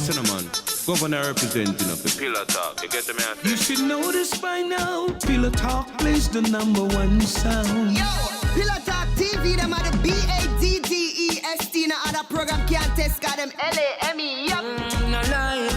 Yes, man. Governor representing of the Pillow Talk. You get me? You should know this by now. Pillow Talk plays the #1 sound. Yo, Pillow Talk TV, them are the BADDEST. No other program can't test, got them LAME. Yup.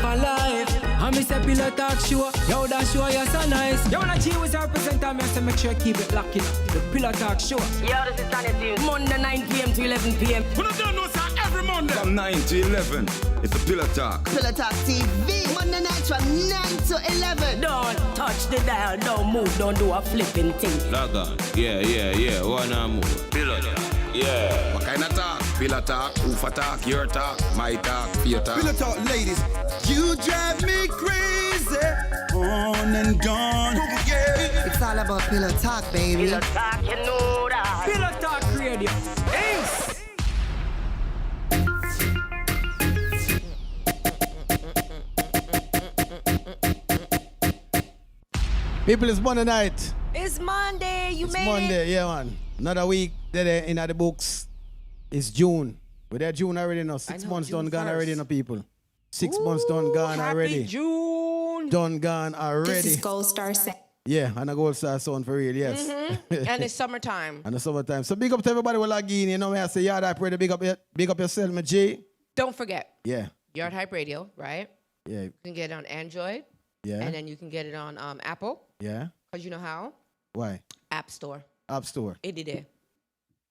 Alive. I miss a Pillow Talk show. Yo, that show, you're so nice. Yo, when I cheer with our presenter, I have to make sure I keep it locked in. The Pillow Talk show. Yo, this is Tanya Tunes. Monday 9 p.m. to 11 p.m. We don't know, sir, every Monday. From 9 to 11, it's the Pillow Talk. Pillow Talk TV, Monday night from 9 to 11. Don't touch the dial, don't move, don't do a flipping thing. Log on. Yeah. Wanna move. Pillow Talk. Yeah. What kind of talk? Pillow talk, Ufa talk, your talk, my talk, fear talk. Pillow Talk, ladies, you drive me crazy. On and gone. Yeah. It's all about Pillow Talk, baby. Pillow Talk, you know that. Pillow Talk Radio. Ace. People, it's Monday night. It's Monday. You It's made Monday, it. yeah, man. Another week, there in the books. It's June. We're there June already now. 6 months June done gone 1st. already now, people. 6 months done gone Happy already. June. Done gone already. This is Gold Star Set. Yeah, and a Gold Star sound for real, yes. And it's summertime. And the summertime. So big up to everybody who log in. You know me, I say, yeah, I pray to big up yourself, my G. Don't forget, Yeah, Yard Hype Radio, right? yeah, You can get it on Android, yeah, and then you can get it on Apple. yeah. Because you know how? Why? App Store. App Store. It did it.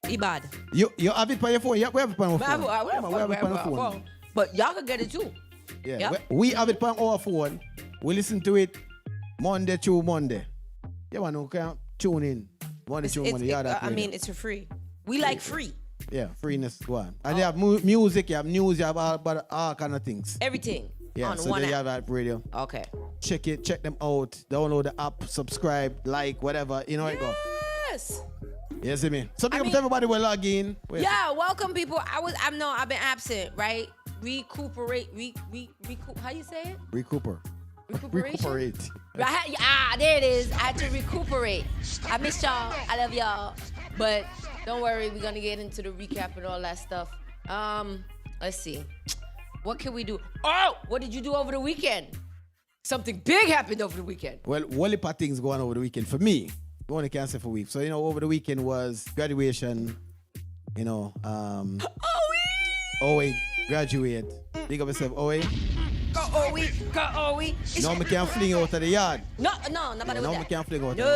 Ibad. You have it on your phone? Yeah, we have it on our phone. We have it on our phone. But y'all can get it too. Yeah, Yep. we have it on our phone. We listen to it Monday through Monday. Yeah, man, who can tune in Monday through Monday. Yeah, that I radio. mean, it's for free. We like free. Yeah, freeness one. And you have music, you have news, you have all kind of things. Everything Yeah, on so one they app. have that radio. Okay. Check them out. Download the app, subscribe, like, whatever. You know how it go. Yes. You see me? So big up mean- to everybody will log in. Yeah, welcome people. I've been absent, right? Recuperate, how you say it? Recuperate. Right? There it is. I had to recuperate. I miss y'all. I love y'all. But don't worry, we're gonna get into the recap and all that stuff. Let's see. What can we do? Oh, what did you do over the weekend? Something big happened over the weekend. Well, one of things going over the weekend for me. I only can say for weeks. So, over the weekend was graduation. Owe, graduate. Big up yourself, Owe. Go Owie. No, me can't fling out of the yard. No, nobody No, with me that. can't fling out of the house.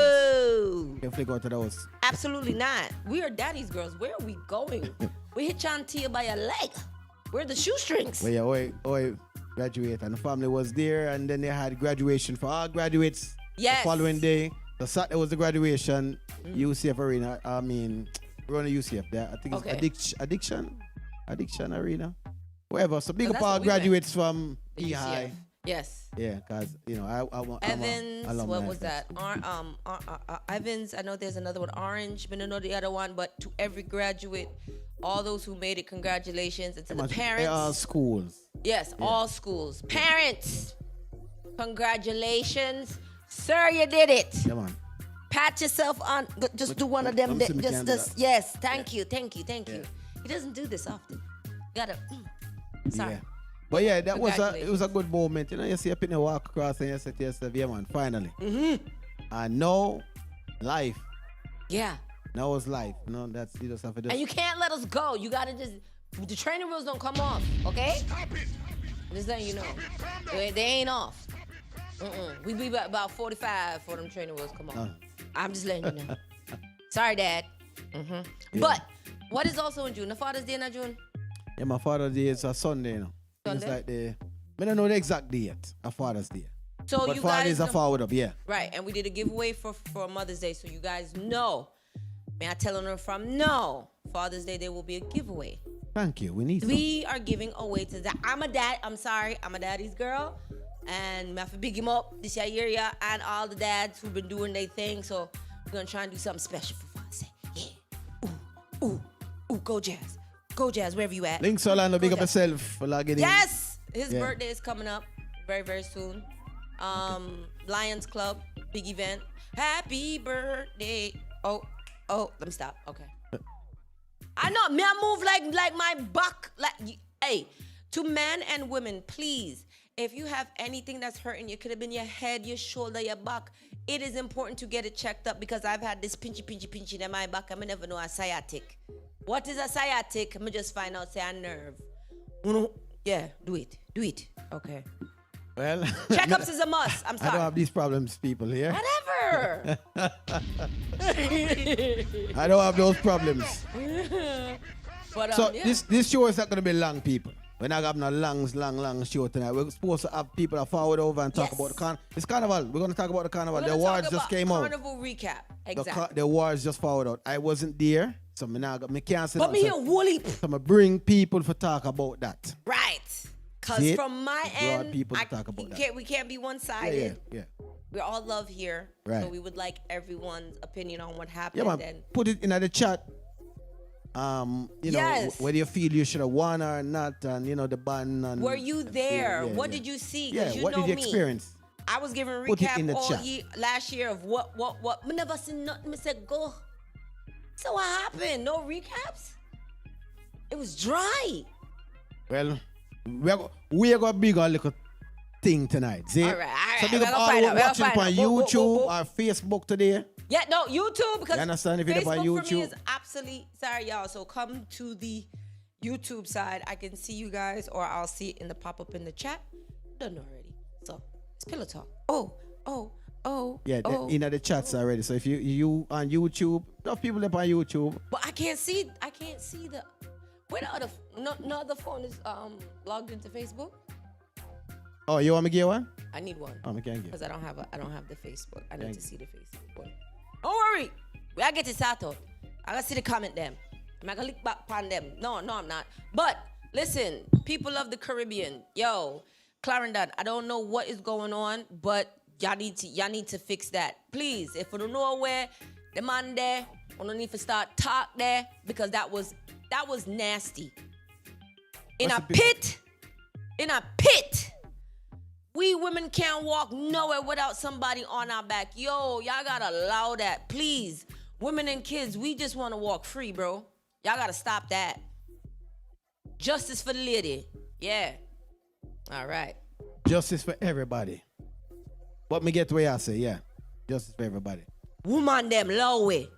No, Can't fling out of the house. absolutely not. We are daddy's girls. Where are we going? We hit Chantia by a leg. Where are the shoestrings? But yeah, Owe graduate. And the family was there. And then they had graduation for all graduates. Yes. The following day. The Saturday was the graduation. UCF Arena. I mean, we're on the UCF there. I think it's Okay. Addiction Arena. Whatever. So big Oh, up that's all what we went. graduates from The E UCF. High. Yes. Yeah, because, I'm Evans, alumni. what was that? Evans, I know there's another one, Orange, but I don't know the other one, but to every graduate, all those who made it, congratulations. And to the parents. All schools. Yes, all schools. Parents, congratulations. Sir, you did it. Yeah, man. Pat yourself on. Just do one of them. let me see me can do that. Yes, thank you. He doesn't do this often. Gotta. Sorry. Yeah. But yeah, it was a Congratulations. good moment. You see a penny walk across and you say to yourself, yeah, man, finally. And now, life. Yeah. Now it's life. That's, you just have to And you can't let us go. You gotta just. The training wheels don't come off, okay? Just letting you know. They ain't off. We be about 45 for them training wheels come off. I'm just letting you know. Sorry, Dad. Yeah. But what is also in June? The Father's Day in June? Yeah, my Father's Day is a Sunday, It's Sunday? like I don't know the exact date of Father's Day. So But you Father's guys a know- forward up, yeah. Right, and we did a giveaway for Mother's Day, so you guys know. May I tell her from no Father's Day there will be a giveaway. Thank you. We need some. We are giving away to that. I'm a daddy's girl, and I have to big him up this year, yeah, and all the dads who've been doing their thing. So we're gonna try and do something special for Father's Day. Yeah. Ooh, go Jazz, wherever you at. Links Orlando, big up Jazz. yourself for logging in. Yes, his Yeah. birthday is coming up very, very soon. Lions Club, big event. Happy birthday. Oh, let me stop. Okay. I know, me I move like my back. Hey, To men and women, please, if you have anything that's hurting, it could have been your head, your shoulder, your back. It is important to get it checked up because I've had this pinchy in my back. I never know a sciatic. What is a sciatic? I just find out say a nerve. Yeah, do it. Okay. Well, checkups is a must. I'm sorry. I don't have these problems, people here. Whatever. I don't have those problems. But, So yeah. this show is not going to be long, people. We're not having a long show tonight. We're supposed to have people that forward over and talk about the It's Carnival. We're going to talk about the Carnival. The awards just came out. Carnival recap. Exactly. The awards just forward out. I wasn't there, so me can't say but me here, Wooly. So I bring people to talk about that. Right. Because from my end, people to talk about we can't be one-sided. Yeah. We're all love here. Right. So we would like everyone's opinion on what happened. Yeah, man. And Put it in the chat. Yes. Whether you feel you should have won or not, and the ban. And, were you there? What did you see? Yeah, you what know did you me. experience? I was giving a Put it in recap the all chat. last year of what. I never seen nothing. I said, go. So what happened? No recaps? It was dry. Well, we're going to big a little thing tonight. See? All right. So big up all who watching on YouTube or Facebook today. Yeah, no, YouTube, because you understand if you're on Facebook for me YouTube? is absolutely, sorry y'all, so come to the YouTube side. I can see you guys, or I'll see it in the pop-up in the chat. Done already. So, it's Pillow Talk. Yeah, in the chats already. So if you on YouTube, enough people up on YouTube. But I can't see the, where the other, no other phone is logged into Facebook? Oh, you want me to get one? I need one. Oh, I can't get. Because I don't have the Facebook. I need to see the Facebook one. Don't worry. We are getting started. I gotta see the comment them. I'm gonna look back upon them. No, I'm not. But listen, people of the Caribbean, yo, Clarendon, I don't know what is going on, but y'all need to fix that. Please, if you don't know where the man there, we don't need to start talk there because that was nasty. In a pit. We women can't walk nowhere without somebody on our back. Yo, y'all gotta allow that, please. Women and kids, we just want to walk free, bro. Y'all gotta stop that. Justice for the lady. Yeah. All right. Justice for everybody. What me get where I say, yeah. Justice for everybody. Woman them low way.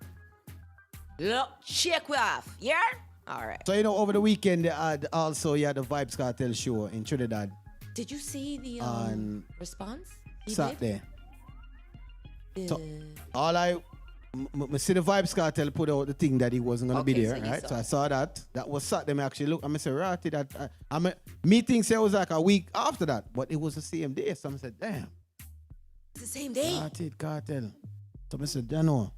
Shake we off. Yeah? All right. So over the weekend they had the Vibes Cartel show in Trinidad. Did you see the response? Saturday. So all I see the Vibes Cartel put out the thing that he wasn't gonna be there, so right? So I saw that. That was Saturday. Me actually look. I said, Ratty, that meeting say it was like a week after that, but it was the same day. So I said, damn. It's the same day. Ratty Cartel. So I said, I know.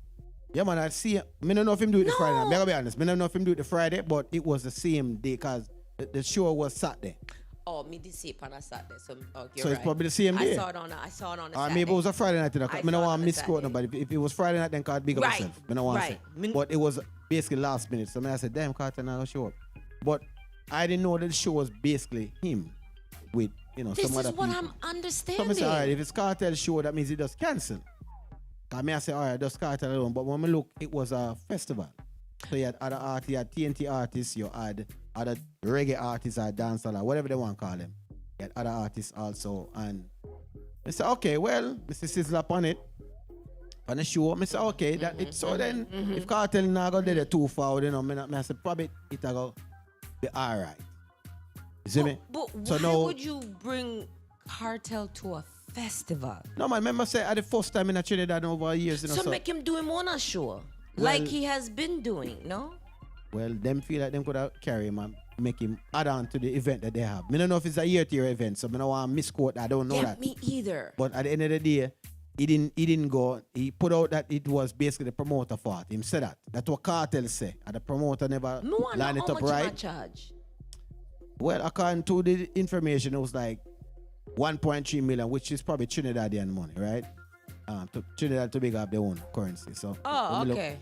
Yeah, man, I see it. I don't know if him do it the Friday. I'm gonna be honest. I don't know if him do it the Friday, but it was the same day because the show was Saturday. Oh, me did see it on a Saturday. So, so it's probably the same day. I saw it on a Saturday. Maybe it was a Friday night. I don't want to misquote nobody. If it was Friday night, then I'd big up myself. I don't want to say. But it was basically last minute. So I said, damn, Carter not going to show up. But I didn't know that the show was basically him with, some other people. This is what I'm understanding. So I said, all right, if it's Cartel show, that means it just cancel. I say, all right, just Cartel alone. But when I look, it was a festival. So you had other artists, you had TNT artists, you had other reggae artists or dancehall or whatever they want to call them. You had other artists also. And I said, okay, well, Mr. Sizzle up on it. On the show, I said, okay, that it. So then, if Cartel not go there too far, I said, probably it'll go be all right. You see me? But so why now, would you bring Cartel to a festival? No, man, remember say at the first time in Trinidad over years. So make him do him on a show. Like he has been doing, no? Well, them feel like them could have carry him and make him add on to the event that they have. I don't know if it's a year-to-year event, so I don't want to misquote. I don't know that. Me either. But at the end of the day, he didn't go. He put out that it was basically the promoter fault. Him said that. That's what Cartel say. And the promoter never lined it up right. Charge? Well, according to the information, it was like 1.3 million, which is probably Trinidadian money, right? Trinidad to big up their own currency. So okay.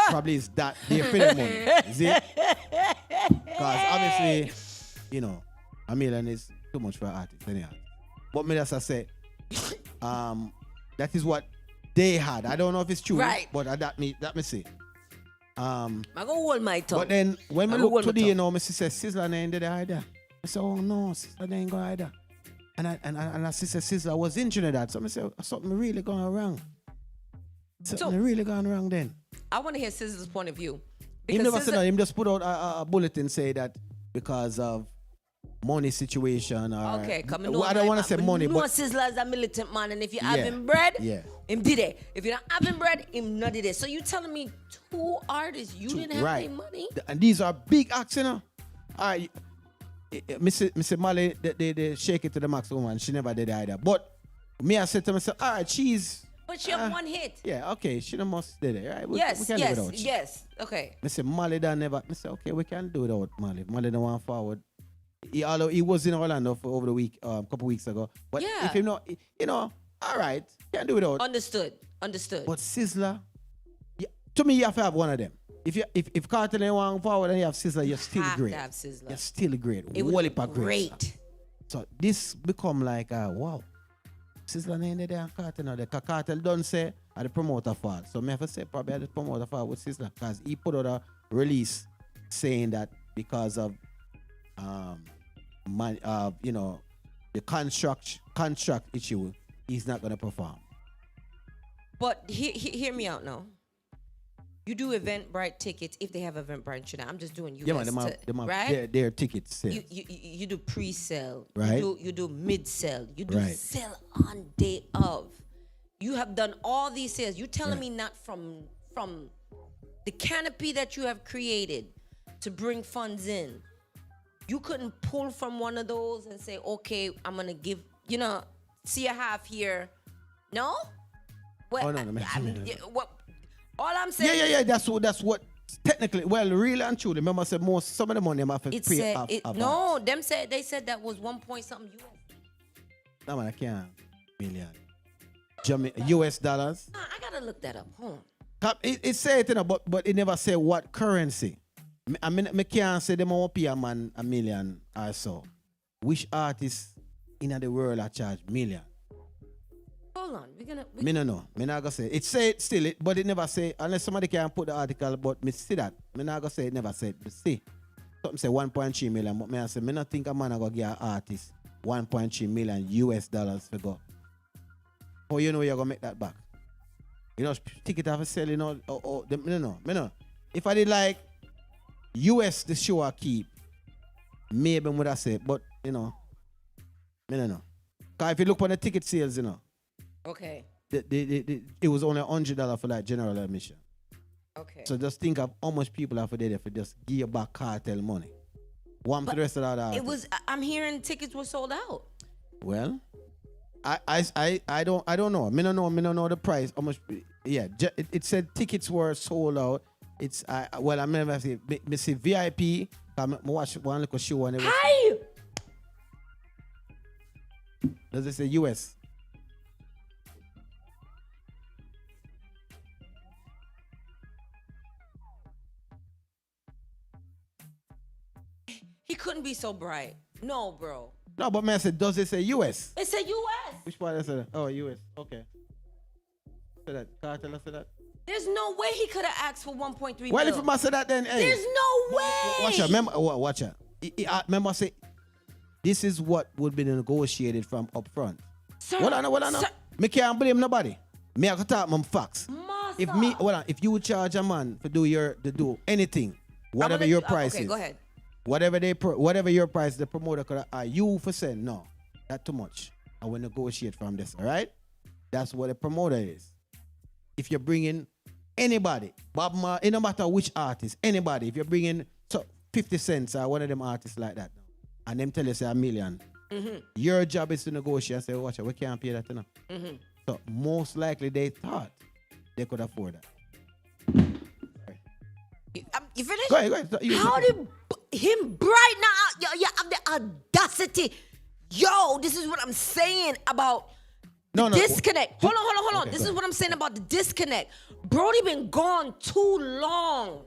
Probably it's that they pay money. Is it? Because obviously, a million is too much for an artist anyhow. But me as I say, that is what they had. I don't know if it's true, right? But that me see. I go hold my tongue. But then when I look today, Mrs. says Sizzler and ended the idea. I said, oh no, sister, they ain't going either. And I sister, I was in Trinidad. So I said, something really going wrong. Something really going wrong then. I want to hear Scissor's point of view. He never said SZA that. He just put out a bulletin say that because of money situation or... Okay, coming I don't want to say money, but... Sizzler is a militant man, and if you having bread, him did it. If you're not having bread, him not did it. So you telling me 2 artists, you didn't have any money? And these are big acts, you know. All right, Mr. Molly, they shake it to the max woman. She never did either. But me, I said to myself, all right, she's... But she have 1 hit. Yeah, okay, she must did it, right? We Yes, can do without. okay. I said, Molly done never... I said, okay, we can do without Molly. Molly don't want forward. Although he was in Orlando for over the week, couple weeks ago. But if you know, all right, can't do without. Understood. But Sizzler, to me, you have to have one of them. If Cartel ain't want forward and you have Sizzler, you're still great. To have Sizzler. You're still great. It would be great. So this become like, wow, Sizzler ain't there and Cartel now. The Cartel don't say at the promoter fault. So me have to say probably at the promoter fault with Sizzler because he put out a release saying that because of the contract issue, he's not gonna perform. But hear me out now. You do Eventbrite tickets if they have Eventbrite in Trinidad. I'm just doing US. Yeah, man, right? Their tickets sales. You do pre-sale. Right. You do mid-sale. You do sell on day of. You have done all these sales. You're telling me not from the canopy that you have created to bring funds in. You couldn't pull from one of those and say, okay, I'm going to give, see a half here. No? Well, what? All I'm saying. Yeah. That's what. Technically, well, really and truly. Remember, I said some of the money I'm have to pay off. No, they said that was 1 point something US. No man, I can't. Million. US dollars. I gotta look that up. Hold on. It said it, but it never say what currency. I mean, I can't say them won't pay a man $1 million or so. Which artist in the world are charge $1 million? Hold on, Me no know. Me not gonna say it. Say it still, but it never say unless somebody can put the article. But me see that. Me not gonna say it never said. But see, something say 1.3 million. But me I say me not think a man gonna give an artist 1.3 million US dollars for go. How you know you're gonna make that back? You know, ticket have a sell. You know, me no. If I did like US the show I keep, maybe would I say, but me no know. Cause if you look on the ticket sales, okay. It was only $100 for that general admission. Okay. So just think of how much people have for there for just give back Cartel money. One for the rest of the other. It was. I'm hearing tickets were sold out. Well, I don't know. Me don't know the price. How much? Yeah, it said tickets were sold out. It's well, I'm never say. Me see VIP. I watch one little show and it was. Hi. Does it say US? He couldn't be so bright. No, bro. No, but man, I said, does it say US? It said US. Which part is it? Oh, US. Okay. Say that. Cartel said that. There's no way he could have asked for 1.3 million. Well, if he must say that, then hey. There's no way. Watch out. Watch out. Remember, say this is what would be negotiated from up front. Sir, What I know. Me can't blame nobody. Me I can talk my facts. Master. If you would charge a man to do anything, whatever your price is. Okay, go ahead. Whatever your price, the promoter could you for saying no, that's too much. I will negotiate from this. All right, that's what a promoter is. If you're bringing anybody, Bob Marley, it no matter which artist, anybody, if you're bringing 50 cents or one of them artists like that, and them tell you say $1 million, your job is to negotiate and say, watch out, we can't pay that enough. So most likely they thought they could afford that. You finished? Go ahead. How did him bright now? You have the audacity. Yo, this is what I'm saying about the disconnect. Hold on. Okay, this is what I'm saying about the disconnect. Brody been gone too long.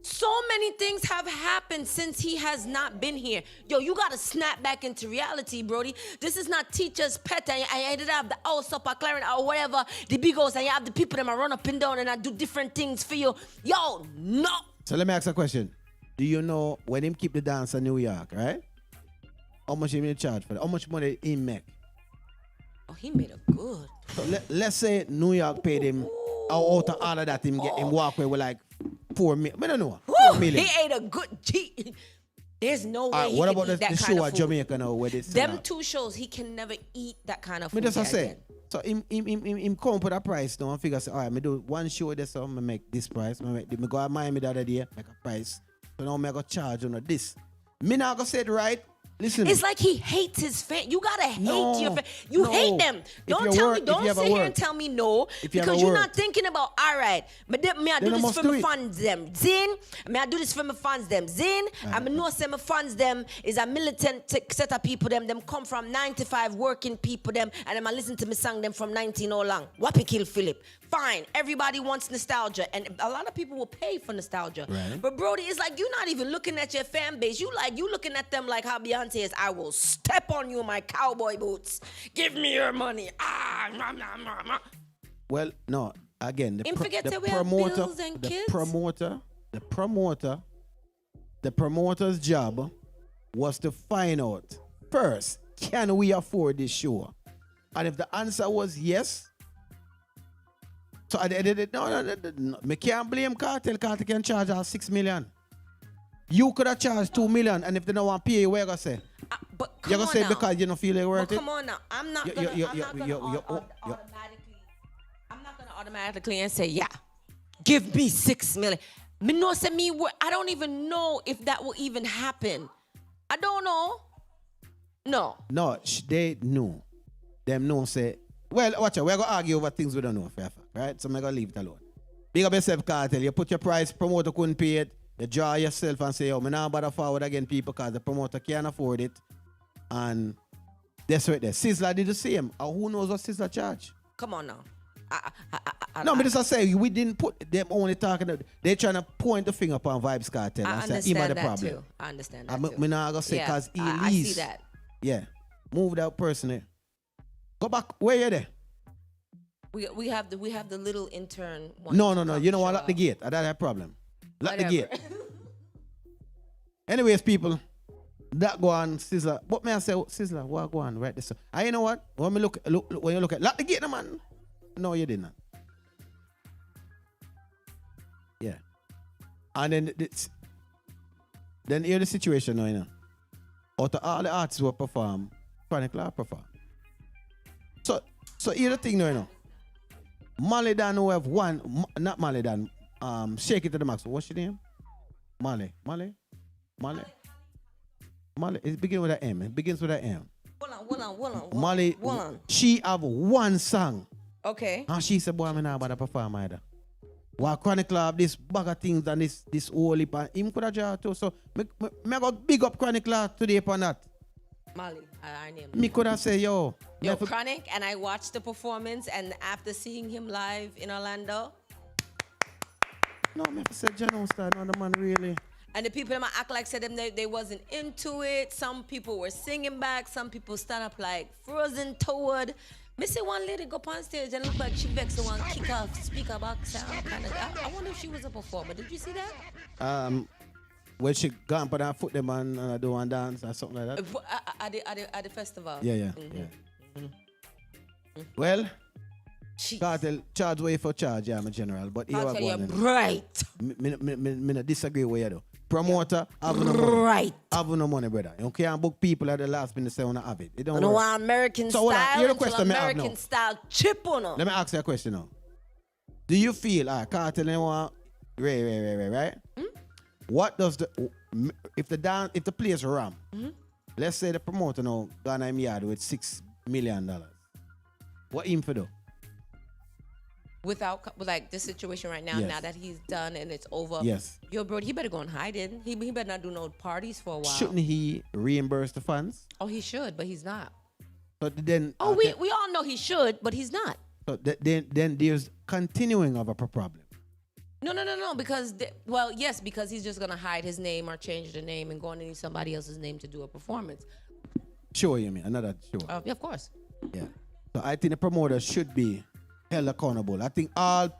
So many things have happened since he has not been here. Yo, you got to snap back into reality, Brody. This is not teacher's pet. I ended up the supper clarinet or whatever, the bigos, and you have the people that run up and down and I do different things for you. Yo, no. So let me ask a question. Do you know when him keep the dance in New York, right? How much he charge for that? How much money he make? Oh, he made a good. So let's say New York paid him out of all of that, him get him walk away with like 4 million. I don't know. 4 million. He ate a good. There's no way. He what can about eat that the kind show of at food. Jamaica now where this? Them two shows, he can never eat that kind of food. Me just say. again. So him come up with a price now and figure say, all right, me do one show this, so I make this price. Me go to Miami the other day, make a price. So now I go charge on this. Me not go say it right. Listen. It's like he hates his fan. You gotta hate your fan. You no. hate them. Don't tell me. Don't sit here and tell me no because you're not thinking about. All right, me I do this for my fans them. Zin, me I do this for my fans them. Zin, I know say my fans them is a militant set of people them. Them come from 95 working people them, and them I listen to me song them from 19 all long. Wappy kill Philip. Fine, everybody wants nostalgia, and a lot of people will pay for nostalgia. Right. But Brody, it's like you're not even looking at your fan base. You looking at them like how Beyonce is. I will step on you in my cowboy boots. Give me your money. Well, no. Again, the promoter's job was to find out first, can we afford this show? And if the answer was yes. So no, me can't blame Cartel. Cartel can charge us 6 million. You could have charged 2 million, and if they don't want to pay you, what you gonna say? But you're gonna say because you don't feel like worth it? Come on now, I'm not gonna automatically and say, yeah, give me 6 million. Me no say me. I don't even know if that will even happen. I don't know. No, they know. Them know say. Well, watch out. We're going to argue over things we don't know, right? So I'm going to leave it alone. Big up yourself, Cartel. You put your price, promoter couldn't pay it. You draw yourself and say, I'm not bother forward again, people, because the promoter can't afford it. And that's right there. Sizzler did the same. Who knows what Sizzler charge? Come on now. No, but just say we didn't put them only talking. They're trying to point the finger upon Vibes Cartel. I understand that too. I understand that too. I'm not going to say because I see that. Yeah. Move that person there. Go back. Where you there? We have the little intern. No. You know what? Lock the gate. I don't have a problem. Lock the gate. Anyways, people, that go on, Sizzler. What may I say, Sizzler? What go on? Right this. And you know what? When you look at lock the gate, man. No, you didn't. Yeah. And then here's the situation now, you know. Out of all the artists who perform, Carnival perform. So here's the thing now, you know. Molly Dan who have one, not Molly Dan, Shake It to the Max. What's your name? Molly. It begins with an M. It begins with an M. Hold on. Molly, she have one song. Okay. And she said, boy, I'm not about to perform either. While Chronicle have this bag of things and this whole heap, and him could have drawn too. So, I got big up Chronicle today upon that. Molly, I name me could have said, yo. Chronic, and I watched the performance, and after seeing him live in Orlando. No, me said, John Star, no, the man really. And the people that act like said them they wasn't into it. Some people were singing back. Some people stand up like frozen toward. Me see one lady go on stage and look like she vexed the one kick off speaker box sound kind of. I wonder if she was a performer. Did you see that? When she gone put her foot them and do one dance or something like that. At the festival. Yeah. Mm-hmm. Well, Cartel charge way for charge, yeah, I'm a general. But here I go. Right. Me disagree with you though. Promoter, have no money. Right. Have no money, brother. You can't book people at the last minute say wanna have it. It don't work. Want American so, style here's a question American style chip on them. Let me ask you a question now. Do you feel Cartel they want right? Mm-hmm. What does if the place ram? Mm-hmm. Let's say the promoter now gone in yard with $6 million. What him for do? Without like this situation right now, yes. Now that he's done and it's over. Yes. Yo, bro, he better go and hide it. He better not do no parties for a while. Shouldn't he reimburse the funds? Oh, he should, but he's not. But then. Oh, we all know he should, but he's not. So then there's continuing of a problem. No, because because he's just gonna hide his name or change the name and go underneath somebody else's name to do a performance. Sure, you mean another show? Yeah, of course. Yeah. So I think the promoter should be held accountable. I think all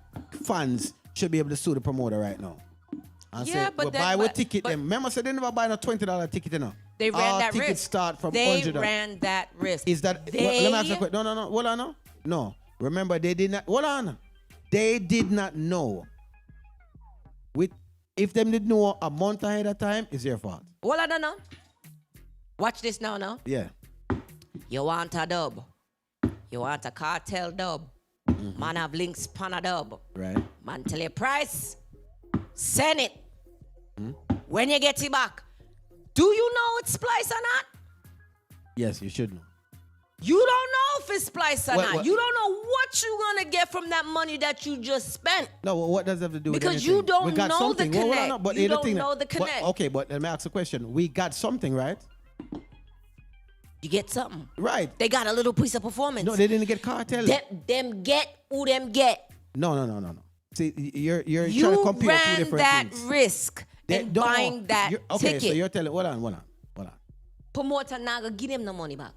fans should be able to sue the promoter right now. And say, buy a ticket. Remember, say they never buy no $20 ticket, you know. They ran all that tickets risk. start from They 100. ran that risk. Is that? They, let me ask you a question. No. Hold on. No. Remember, they did not. Hold on. They did not know. If them did know a month ahead of time, it's their fault. Well, I don't know. Watch this now. Yeah. You want a dub. You want a cartel dub. Man have links pan a dub. Right. Man tell you price. Send it. When you get it back. Do you know it's splice or not? Yes, you should know. You don't know if it's splice or What- not. You don't know what you're going to get from that money that you just spent. No, what does that have to do with Because anything? you don't We got know the something. Well, connect. no, but You here's the don't thing know that- the connect. Okay, but let me ask a question. We got something, right? You get something. Right. They got a little piece of performance. No, they didn't get cartel. Them get who them get. No. See, you're trying to You compare two ran different that things. risk in No, buying that okay, ticket. so you're telling. Hold on. Promoter naga give them the money back.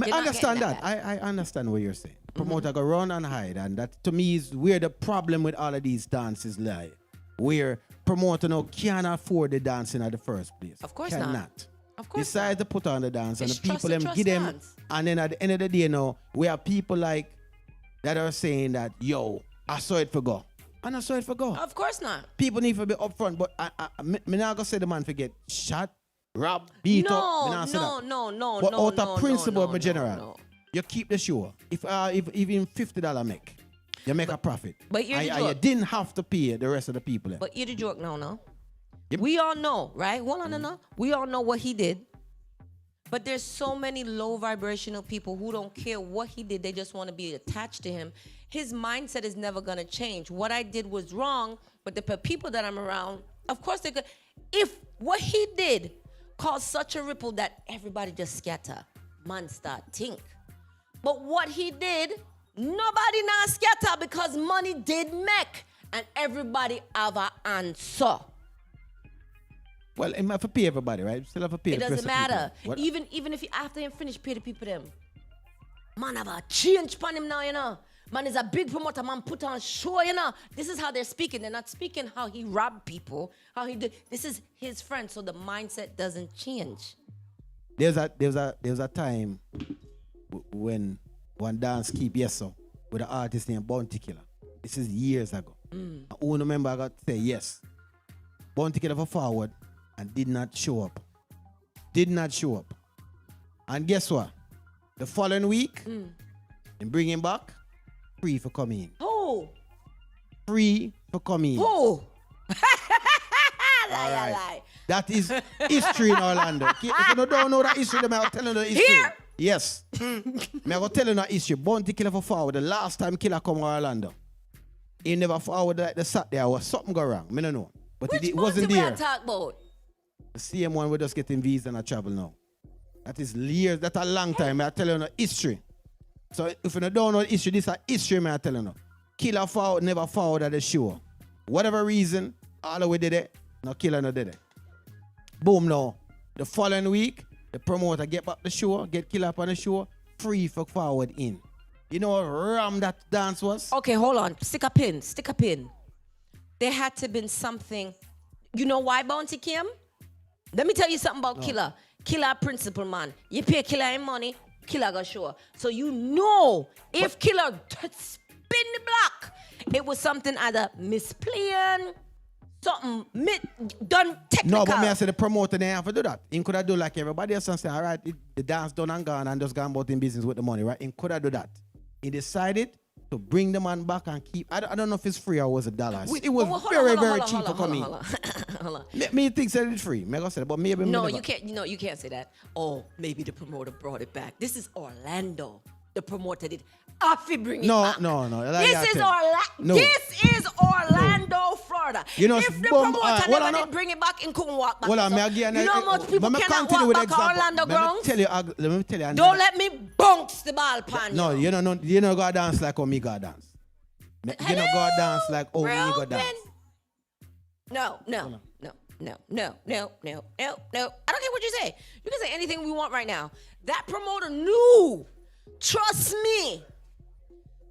I You're not understand getting that. I understand what you're saying. Promoter go run and hide, and that to me is where the problem with all of these dances lie. Where promoter now can't afford the dancing at the first place. Of course cannot. not. Of course Decide to put on the dance, and It's the people trust them give them, dance. and then at the end of the day, now we have people like that are saying that, yo, I saw it for go, and I saw it for go. Of course not. People need to be upfront, but me not gonna say the man forget shot, rob, beat up. Me not say that. No. But no, out of principle, my general, no. you keep the show. If even $50 make, you make a profit. But here's the and you joke. didn't have to pay the rest of the people. But you're the joke no. Yep. We all know, right? Hold on, no. We all know what he did. But there's so many low vibrational people who don't care what he did. They just want to be attached to him. His mindset is never going to change. What I did was wrong, but the people that I'm around, of course they could. If what he did caused such a ripple that everybody just scatter, man start think. But what he did, nobody now scatter because money did make. And everybody have an answer. Well, it have to pay everybody, right? Still have to pay. It the doesn't rest of matter. people. What? Even if you after him finish pay the people them. Man have a change upon him now, you know. Man is a big promoter, man put on show, you know. This is how they're speaking. They're not speaking how he robbed people, how he did. This is his friend, so the mindset doesn't change. There's a time when one dance keep yes so with an artist named Bounty Killer. This is years ago. Who remember I got to say yes. Bounty Killer for forward and did not show up. And guess what? The following week, and bring him back, free for coming in. Who? Free for coming in. Who? Lie. That is history in Orlando. Okay? If you don't know that history, then I'll tell you the history. Here? Yes. Me I go tell you that history. Bounty Killer for forward. The last time Killer come to Orlando, he never forward like the sat there. Was something go wrong. Me don't know. But Which it wasn't Bounty we there. are talk about? The same one we just getting visa and travel now. That is years. That's a long time. I tell you the history. So if you don't know the history, this is a history. I tell you now. Killer forward never forward at the show. Whatever reason, all the way did it. No Killer no did it. Boom now. The following week, the promoter get back the show, get Killer up on the show, free for forward in. You know how ram that dance was? Okay, hold on. Stick a pin. There had to have been something. You know why Bounty came? Let me tell you something about Killer. Killer principle, man. You pay Killer in money, Killer go show. So you know if Killer spin the block, it was something either misplaying, something done technical. No, but me I say the promoter didn't have to do that. He could have do like everybody else and say, all right, the dance done and gone and just gone about in business with the money, right? He could have do that. He decided to bring the man back and keep. I don't know if it's free or was it dollars. It was very cheap to come in. Hold on. Me think that it's free. Me go say that, but maybe No, me you never. can't. No, you can't say that. Oh, maybe the promoter brought it back. This is Orlando. The promoter did. Afi bring it back. No. Like This I is said. Orlando. No. This is Orlando, Florida. You know, if the bomb- promoter well, never I did bring it back and couldn't walk back, Well, so, me again. you know how much people cannot walk back to Orlando grounds? Let me tell you. Don't let me bounce the ball pan. No, you know go dance like how me go dance. You know go dance like how me go dance. No. I don't care what you say. You can say anything we want right now. That promoter knew. Trust me.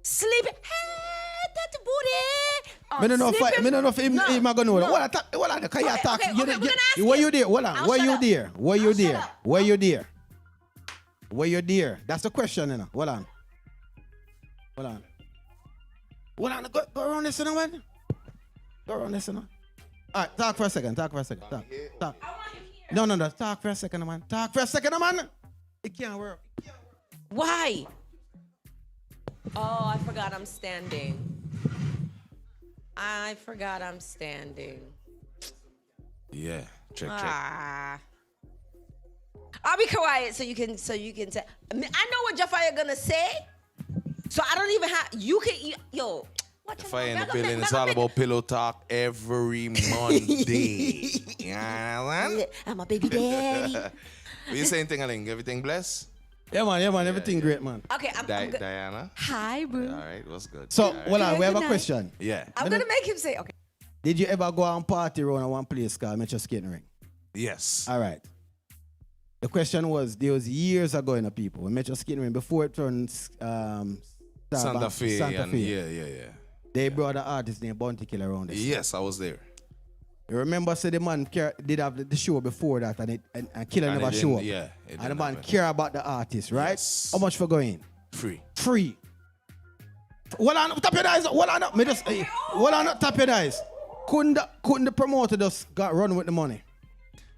Sleeping. Hey, that booty. I don't know if I don't know if him gonna know that. What can you talk? okay, we're gonna ask Where you. you there? Hold on. I'll Where shut you up. there? Where you I'll shut there? up. Where you there? Where you there? That's the question, you know. Hold on. Hold on. Hold on. Go around this, you know, man. Go around this, you know. All right, talk for a second. Talk. I want him here. No. Talk for a second, man. Talk for a second, man. It can't work. Why? Oh, I forgot I'm standing. Yeah, check. Ah. I'll be quiet so you can tell. I know what Jafar gonna say, so I don't even have. You can yo. What If I in the building, it's all about pillow talk every Monday. Yeah, I'm a baby daddy. what you saying, Tingaling? Everything blessed? Yeah, man. Everything great, man. Okay, I'm good. Diana? Hi, boo. All right, what's good? So, All right. hold on. We have a Good night. question. Yeah. I'm gonna make him say okay. Did you ever go on party around one place called Metro Skating Ring? Yes. All right. The question was, there was years ago in the people, when Metro Skating Ring, before it turned Santa Fe. Yeah. They brought an artist named Bounty Killer around this. Yes, I was there. You remember, the man did have the show before that, and Killer And never it show didn't- up. yeah, it And the didn't man happen. care about the artist, right? Yes. How much for going? Free. Free. Hold on, tap your eyes. Hold on, me just. Hold on, tap your eyes. Couldn't the promoter just run with the money?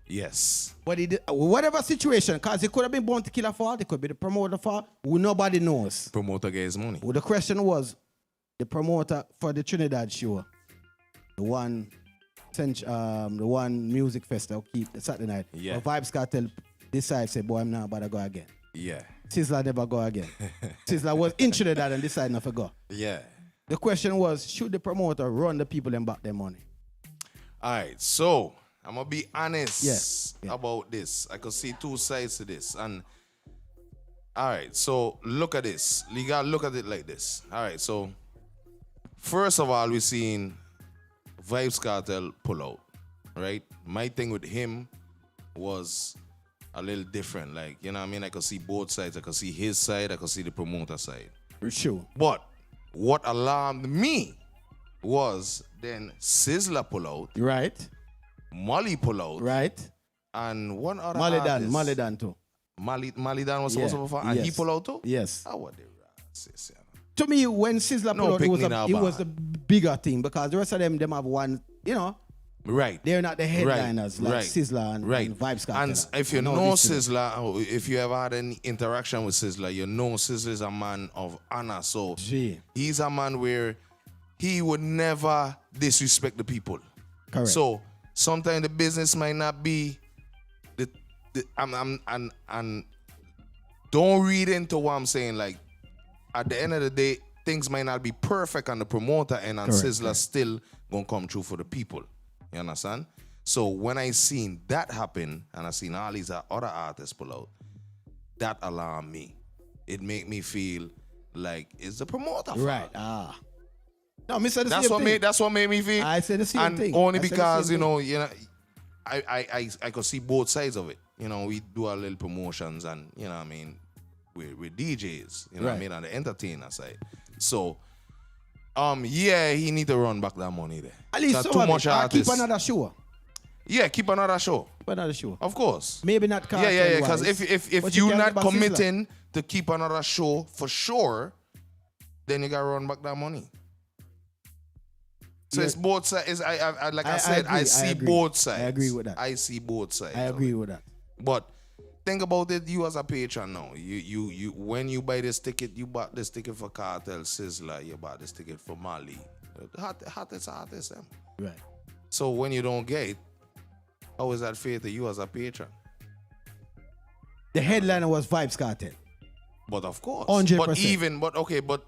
Yes. But he did, whatever situation, because it could have been Bounty Killer fault, it could be the promoter fault, who nobody knows. Promoter gets money. Well, the question was, the promoter for the Trinidad show, the one music festival keep the Saturday night. Yeah. But Vibes Cartel decide, say, boy, I'm not about to go again. Yeah. Sizzler never go again. Sizzler was in Trinidad and decided not to go. Yeah. The question was, should the promoter run the people and back their money? All right, so I'm gonna be honest Yeah. about this. I could see two sides to this, and all right, so look at this. You gotta look at it like this. All right, so first of all, we seen Vibes Cartel pull out, right? My thing with him was a little different. Like, you know what I mean? I could see both sides. I could see his side. I could see the promoter side. For sure. But what alarmed me was then Sizzler pull out, Right. Molly pull out, Right. and one other Malidan too. Malidan was supposed to perform, and he Yes. pull out too? Yes. How what they racist, yeah. To me, when Sizzler No pulled out, picnic now, it was bad. the bigger thing because the rest of them have one, Right. they're not the headliners like right. Sizzler and Vibes Cartel. And if you No, know this is- Sizzler, if you ever had any interaction with Sizzler, you know Sizzler is a man of honor. So Gee. he's a man where he would never disrespect the people. Correct. So sometimes the business might not be and don't read into what I'm saying. Like at the end of the day, things might not be perfect on the promoter end, and Correct, Sizzler correct. still gonna come true for the people. You understand? So when I seen that happen, and I seen all these other artists pull out, that alarmed me. It made me feel like it's the promoter fault. Right. No, me said the That's same what thing. made me feel. I said the same and thing. only I said the because same I could see both sides of it. You know, we do our little promotions, and you know what I mean, we're DJs. You know what I Right. mean, on the entertainer side. So, yeah, he need to run back that money there. At least Got some too of much it. Or artists. keep another show. Yeah, keep another show. Keep another show. Of course. Maybe not cartel. Yeah. Because if but you you're can not get back Sizzler. committing to keep another show for sure, then you gotta run back that money. So Yeah. it's both sides. I like I said, agree, I see agree. both sides. I agree with that. I see both sides. I of agree it. with that. But think about it, you as a patron now. You when you buy this ticket, you bought this ticket for Cartel, Sizzler, you bought this ticket for Mali. Hottest them. Right. So when you don't get it, how is that fair to you as a patron? The headliner was Vibes Cartel. But of course. 100%. But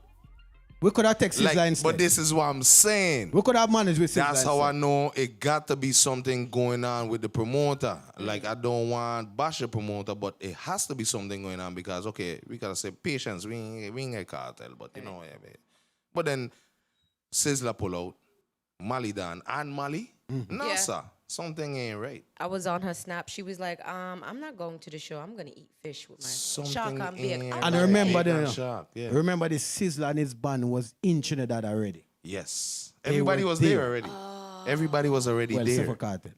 We could have texted Sizzler like, instead. but this is what I'm saying. We could have managed with Sizzler That's how I instead. know it got to be something going on with the promoter. Like, I don't want bash the promoter, but it has to be something going on because, okay, we got to say patience. We ain't a cartel, but you know, yeah, but then Sizzler pull out, Mali Dan and Mali. No, Yeah. sir. Something ain't right. I was on her snap. She was like, I'm not going to the show. I'm gonna eat fish with my Something shark and bacon. ain't I'm And like, remember, Bacon the, shark, yeah. remember the Sizzler and his band was in Trinidad already. Yes. They Everybody were was there. there already. Everybody was already Well, except there. for Cartel.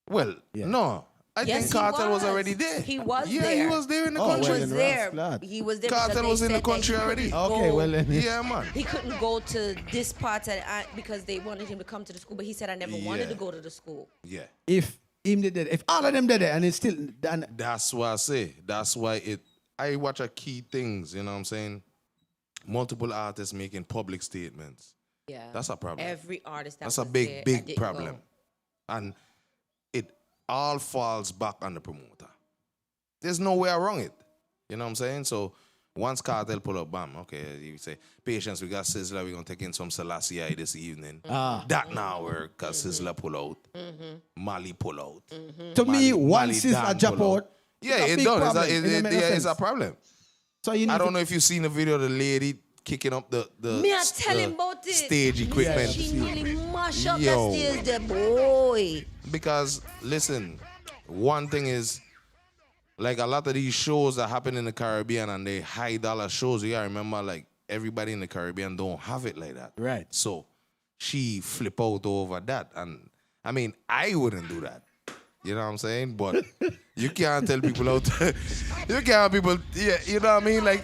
Well, Yeah. no. I Yes, think he Cartel was already there. He was yeah, there. he was there in the Oh, country. He well, was then there. Rascal. He was there Cartel because was they in the said that country he already. couldn't Okay, go- well then. Yeah, man. He couldn't go to this part because they wanted him to come to the school, but he said, I never wanted to Yeah. go to the school. Yeah. If him did that, if all of them did it, and it's still done. That's why I say. That's why I watch a key things, you know what I'm saying? Multiple artists making public statements. Yeah. That's a problem. Every artist that That's a was big, there, I big didn't problem. go. And it all falls back on the promoter. There's no way around it. You know what I'm saying? So once Cartel pull up, bam, okay, you say, patience, we got Sizzler, we're going to take in some Selassie this evening. That now work, because Sizzler pull out. Mali pull out. To me, Mali once is Dan a drop pull out. Yeah, it's a it big does. problem. It's It don't make no it's a sense. problem. So you need I don't to- know if you've seen the video of the lady kicking up the Me, I tell him about it. stage equipment. She nearly mash up Yo. that stage, the boy. Because listen, one thing is, like a lot of these shows that happen in the Caribbean and they high dollar shows, you gotta remember, like everybody in the Caribbean don't have it like that. Right. So she flip out over that. And I mean, I wouldn't do that. You know what I'm saying? But you can't tell people out. You can't have people, yeah, you know what I mean? Like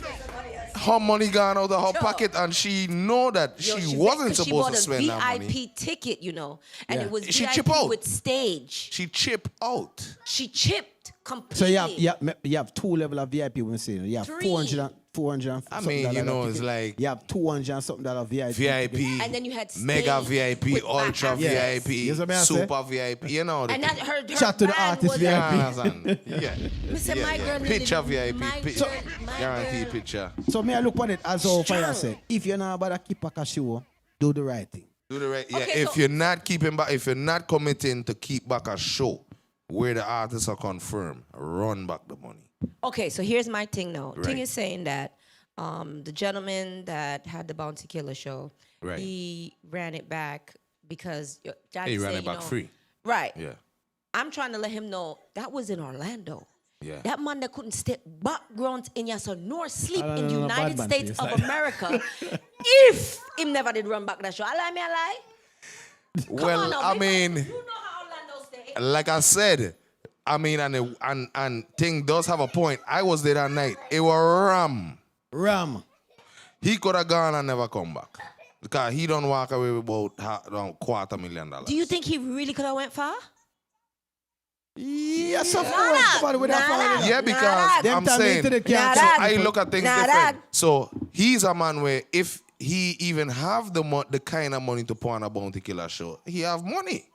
her money gone out of her pocket and she know that Yo, she said- wasn't 'cause supposed to She spend bought that a money. VIP ticket, you know, and Yeah. it was She VIP chip out. with stage. She chip out. She chipped completely. So you have two level of VIP when saying you have Three. 400 and I something mean, you dollar know, ticket. it's like you have 200 and something dollar VIP. VIP, And then you had Mega stage VIP, with Ultra back access. VIP, Yes, what I say? Super VIP, you know. And that her Shout to the band artist was VIP. understand? Yeah. Mr. Yeah, My yeah. girl Picture needed- VIP, my picture. girl- my Guaranteed girl. picture. So me I look on it as how Fire said. If you're not about to keep back a show, do the right thing. Do the right. Yeah. Okay, If so- you're not keeping back, if you're not committing to keep back a show where the artists are confirmed, run back the money. Okay, so here's my thing now. Right. Thing is saying that the gentleman that had the Bounty Killer show, Right. he ran it back because Johnny He ran said, it back free. Right. Yeah. I'm trying to let him know that was in Orlando. Yeah. That man that couldn't step background in Yasa nor sleep I in don't know, United bad man States face of like- America if him never did run back that show. I lie, me, I lie. Come Well, on now, I big mean, man, you know how Orlando stay. like I said, I mean, and thing does have a point. I was there that night. It was Ram. He could have gone and never come back. Because he don't walk away with about $250,000. Do you think he really could have went far? Yes, of Nah, course. Somebody with that nah, fire. nah. Yeah, because Them I'm time saying, into the so camp. Nah, I look at things Nah, different. dad. So he's a man where if he even have the kind of money to put on a Bounty Killer show, he have money.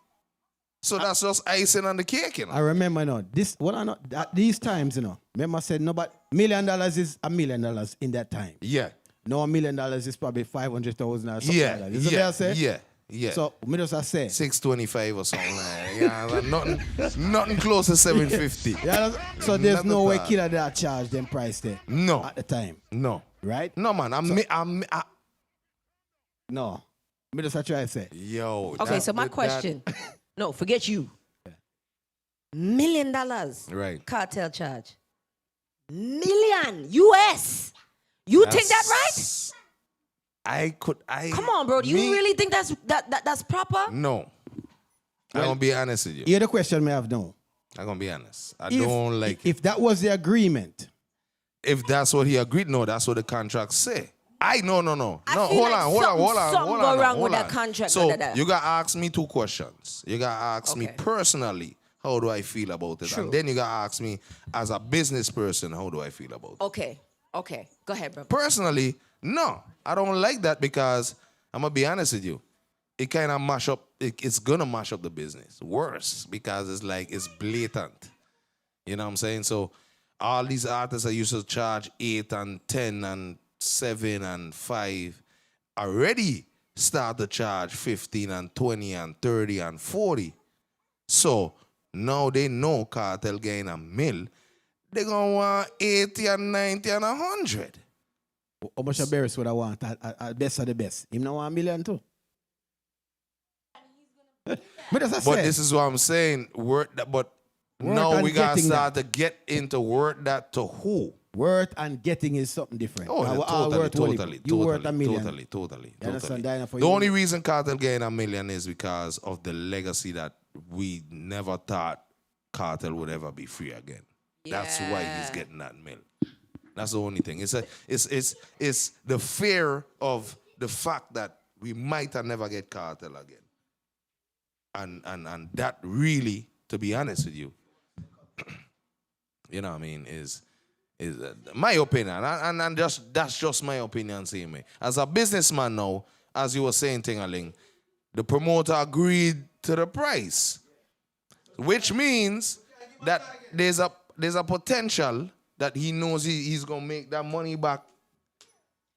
So that's just icing on the cake, you know. I remember, this what I know at these times, remember I said no, but $1 million is $1 million in that time. Yeah. No, $1 million is probably 500,000 or something Yeah. like that. You see what I say? Yeah. So me just I say. 625 or something like that. Yeah, like nothing close to 750. Yeah, so there's Not no at way all. Killer that charge them price there. No. At the time, No. right? No, man. No. Me just I try to say. Yo. Okay, so my question. No, forget you. $1 million. Right. Cartel charge. Million US. You think that right? Come Come on, bro. Do you really think that's proper? No. I'm going to be honest with you. Here's the question me have now. I'm going to be honest. I If- don't like it. If that was the agreement, If that's what he agreed, no, that's what the contract say. No. No, I hold feel on, like hold on. something go wrong with that contract, So da, da, da. you got to ask me two questions. You got to ask me Okay. personally, how do I feel about it? True. And then you got to ask me, as a business person, how do I feel about it? Okay. Go ahead, bro. Personally, no. I don't like that because, I'm going to be honest with you, it kind of mash up, it's going to mash up the business. Worse, because it's blatant. You know what I'm saying? So all these artists that used to charge 8 and 10 and 7 and 5 already start to charge 15 and 20 and 30 and 40. So now they know Cartel getting $1 million. They're going to want 80 and 90 and 100. how much a Barris would I want? At best of the best. Him now want $1 million too. But as I But said, this is what I'm saying. But Work now on we got to getting start to get into word that to who? worth and getting is something different. Oh, We're yeah, all totally, worth only. totally, You worth a million. totally. You understand, Diana, for The you? only reason Cartel getting a million is because of the legacy that we never thought Cartel would ever be free again. That's why he's getting that mill. That's the only thing. It's the fear of the fact that we might have never get Cartel again. And that really, to be honest with you, you know what I mean, is my opinion. And that's just my opinion, see me. As a businessman now, as you were saying, Tingaling, the promoter agreed to the price, which means that there's a potential that he knows he's going to make that money back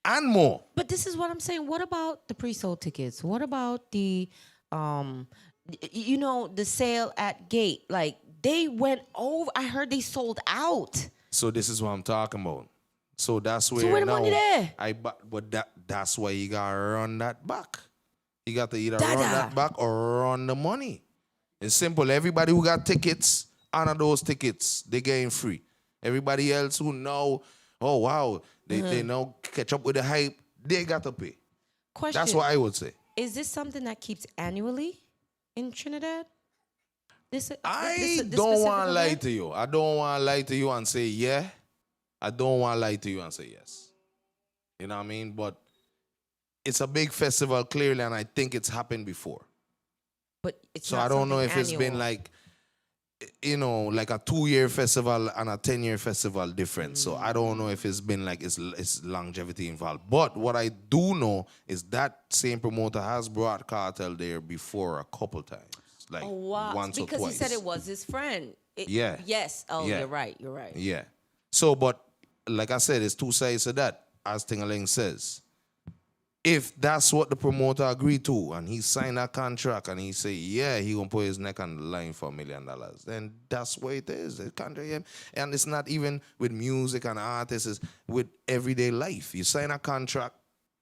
and more. But this is what I'm saying. What about the pre-sold tickets? What about the, the sale at gate? Like, they went over. I heard they sold out. So this is what I'm talking about. So that's where, So where the money there? But that's why you got to run that back. You got to either run that back or run the money. It's simple. Everybody who got tickets, honor those tickets. They getting free. Everybody else who know, oh, wow, they now catch up with the hype, they got to pay. Question. That's what I would say. Is this something that keeps annually in Trinidad? I don't want to lie to you. I don't want to lie to you and say yeah. I don't want to lie to you and say yes. You know what I mean? But it's a big festival, clearly, and I think it's happened before. But it's so not I don't know if something it's annual. been like, like a 2-year festival and a 10-year festival different. So I don't know if it's been like it's longevity involved. But what I do know is that same promoter has brought Cartel there before a couple times. Like once or twice. Because he said it was his friend. Yeah. Yes. Oh, Yeah. you're right. You're right. Yeah. So, but like I said, it's two sides to that, as Tingaling says. If that's what the promoter agreed to and he signed that contract and he say, yeah, he gonna put his neck on the line for $1 million, then that's what it is. The contract, and it's not even with music and artists, it's with everyday life. You sign a contract,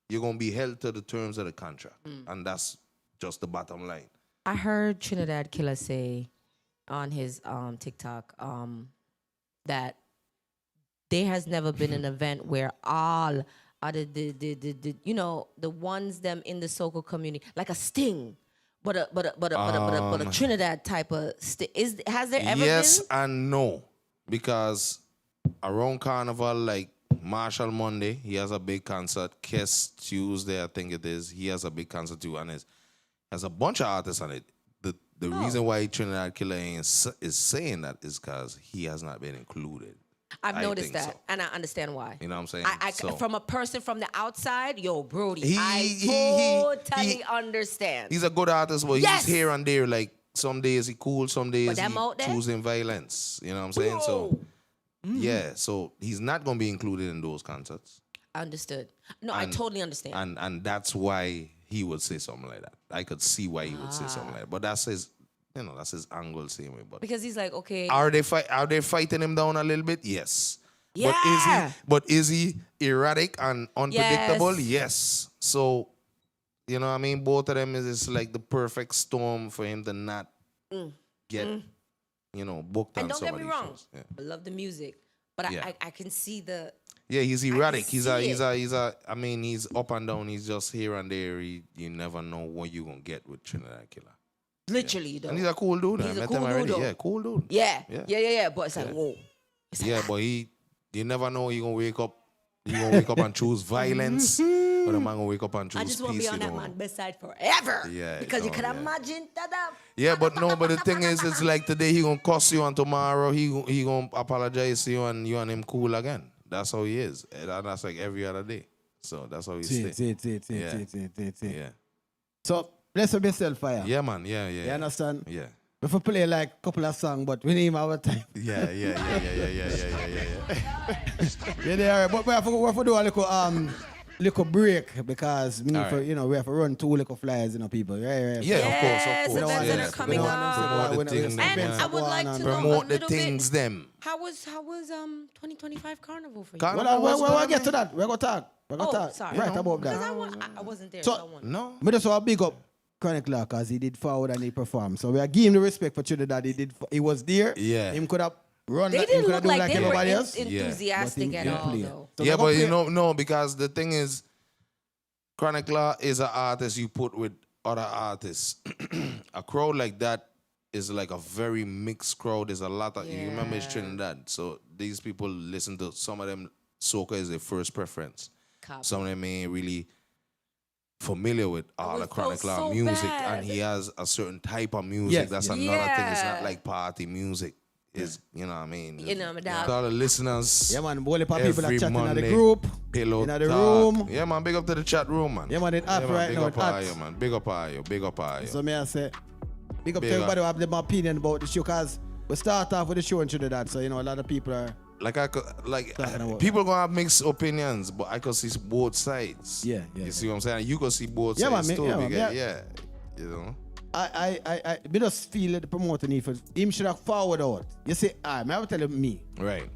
you're gonna be held to the terms of the contract. And that's just the bottom line. I heard Trinidad Killer say on his TikTok that there has never been an event where all the ones them in the Soko community, like a Sting, but a Trinidad type of has there ever yes been? and no, because around Carnival, like Marshall Monday, he has a big concert. Kiss Tuesday, I think it is, he has a big concert too, and has a bunch of artists on it. The reason why Trinidad Killer is saying that is because he has not been included. I've noticed think that, so. and I understand why. You know what I'm saying? From a person from the outside, yo, Brody, I totally understand. He's a good artist, but Yes! he's here and there. Like some days he cool, some days But them he out there? choosing violence. You know what I'm saying? So yeah, so he's not gonna be included in those concerts. Understood. No, I totally understand. And that's why he would say something like that. I could see why he would say something like that. But that's his, that's his angle, same way. But Because he's like, okay. are they fighting him down a little bit? Yes. Yeah. But is he erratic and unpredictable? Yes. So, you know what I mean? Both of them is like the perfect storm for him to not get, booked And on don't some get of me these wrong. shows. Yeah. I love the music. But Yeah. I can see the... Yeah, he's erratic. He's see up and down. He's just here and there. You never know what you're going to get with Trinidad Killer. Literally, though. And he's a cool dude. He's I a met cool him already. dude, though. Yeah, cool dude. Yeah. But it's like, whoa. It's like, Yeah, but you never know you're going to wake up. You're going to wake up and choose violence. Or the man going to wake up and choose I just want to peace. be on that man beside forever. Yeah, Because you no, can yeah. imagine that. Yeah, but the thing is, it's like today he going to cuss you and tomorrow he going to apologize to you and you and him cool again. That's how he is. And that's like every other day. So that's how he stays. Yeah. So, bless up yourself, Fire. Yeah, man. Yeah. You understand? Yeah. We have play like a couple of songs, but we need our time. Yeah. Yeah, they are. But we have to do a little break because we need All right. we have to run 2 little flyers, people. Right. Yeah, Yes, of course. events that Yeah. are coming up. Promote the things, And yeah. I would like to know a Promote the little things bit. them. How was 2025 Carnival for you? Carnival We'll get to that. We're going to talk. Sorry. Right about Because that. I wasn't there, So- so I want. No. I just want to big up Chronicle because he did forward and he performed. So we are giving him the respect for Trinidad. He was there. Yeah. Him could have run They like, didn't coulda look do like they were everybody else. enthusiastic But at him all, play. though. So Yeah, they go but you play- know, no, because the thing is, Chronicler is an artist you put with other artists. A crowd like that is like a very mixed crowd. There's a lot of, you remember it's Yeah. Trinidad. So these people listen to, some of them, soca is their first preference. Copy. Some of them ain't really familiar with all it the felt Chronicler so music. bad. And he has a certain type of music. Yes, That's yes. another thing. It's Yeah. not like party music. Is you know what I mean? You know, my To dog. all the listeners. Yeah, man. Whole heap of people are Every chatting in the Monday, group, Pillow in the talk. room. Yeah, man. Big up to the chat room, man. Yeah, man, it hot right big now, up it all hot. you, man. Big up all you. Big up all you. So me I say, big up Big to everybody up. who have their opinion about the show, cause we start off with the show in Trinidad, so you know a lot of people are. Like I could, like Talking about people gonna have mixed opinions, but I could see both sides. Yeah, yeah, You see what I'm saying? You could see both Yeah, man, sides me- too. yeah, man, because, yeah. You know. We just feel that the promoter need for him should have forward out. You see, I have to tell me. Right.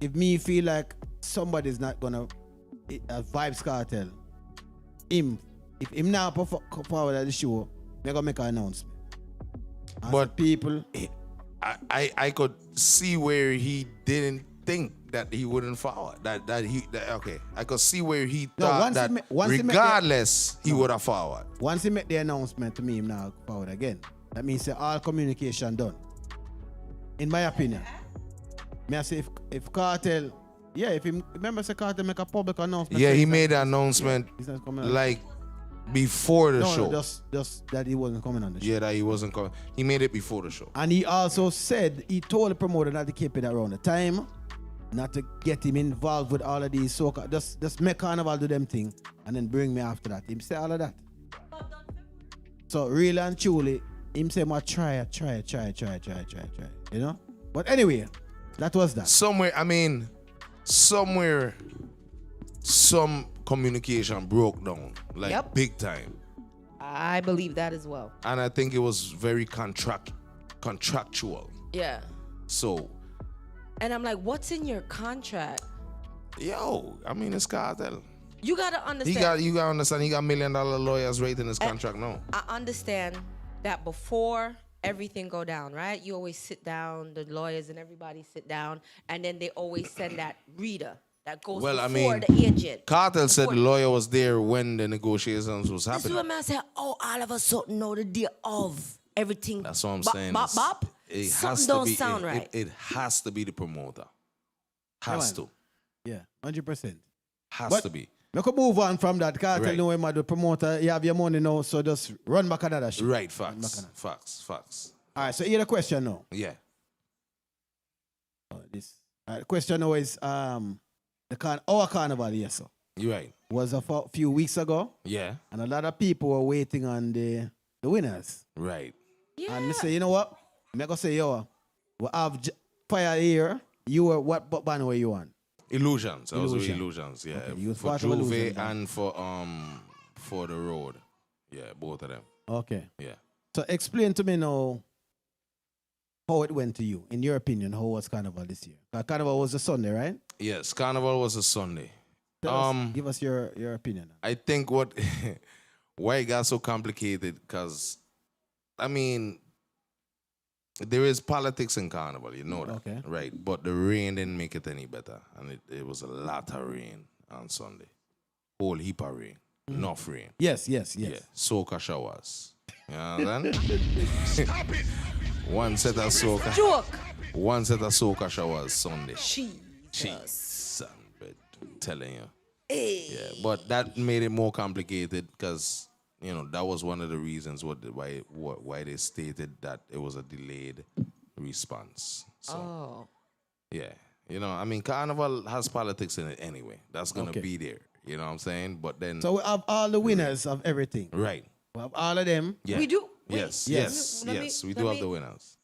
If me feel like somebody's not gonna Vibes Cartel, if him now forward at the show, we gonna make an announcement. And But- so people, I could see where he didn't think that he wouldn't forward. Okay. I could see where he No, thought once he that ma- once he make the- regardless he would have forward. once he make the announcement to me, him now forward again. That means say all communication done. In my opinion. May I say if Cartel, yeah, if he remember say Cartel make a public announcement. Yeah, say he he's made not- an announcement he's not coming on. like before the no, show. just that he wasn't coming on the show. Yeah, that he wasn't coming. He made it before the show. And he also said he told the promoter not to keep it around the time, not to get him involved with all of these soca. Just make Carnival do them thing and then bring me after that. Him say all of that. So really and truly, him say ma try. You know? But anyway, that was that. Somewhere some communication broke down, like Yep. big time. I believe that as well. And I think it was very contractual. Yeah. So, And I'm like, what's in your contract? it's Cartel. You gotta You understand. gotta understand, he got $1 million lawyers right in his contract now. I understand that before everything go down, right? You always sit down, the lawyers and everybody sit down, and then they always send that reader that goes Well, before I mean, the agent. Cartel said the Before- lawyer was there when the negotiations was This is happening. what man said, oh, all of a sudden know the day of everything. That's what I'm bop, saying. Bop, It's- bop. It Something has to don't be. sound right. It has to be the promoter. Has man. to. Yeah, 100%. Has But- to be. We could move on from that. Cartel Right. know him the promoter, you have your money now, so just run back another shit. Right. Facts. All right, so here the question now. Yeah. The question now is our carnival, yes, sir, You're right. was a few weeks ago, Yeah. and a lot of people were waiting on the winners. Right. Yeah. And me say, you know what? I'm gonna say, we have Fire here. You were what band were you on? Illusions. I was with Illusion. Illusions. Yeah. Okay, you was for part of Juve Illusion, then. and for the road. Yeah, both of them. Okay. Yeah. So explain to me now how it went to you. In your opinion, how was Carnival this year? Carnival was a Sunday, right? Yes. Carnival was a Sunday. Give us your opinion. I think why it got so complicated, because there is politics in Carnival, you know that, Okay. right? But the rain didn't make it any better, and it was a lot of rain on Sunday, whole heap of rain, enough rain. Yes. Yeah, soca showers. You understand? One set of soca showers Sunday. Jesus, I'm telling you. Yeah, but that made it more complicated because that was one of the reasons why they stated that it was a delayed response. So yeah, Carnival has politics in it anyway. That's gonna Okay. be there. You know what I'm saying? But then So we have all the winners of everything. right. We have all of them. Yeah. We do? Wait. Yes. Yes. Let me- Yes. We let do have me- the winners.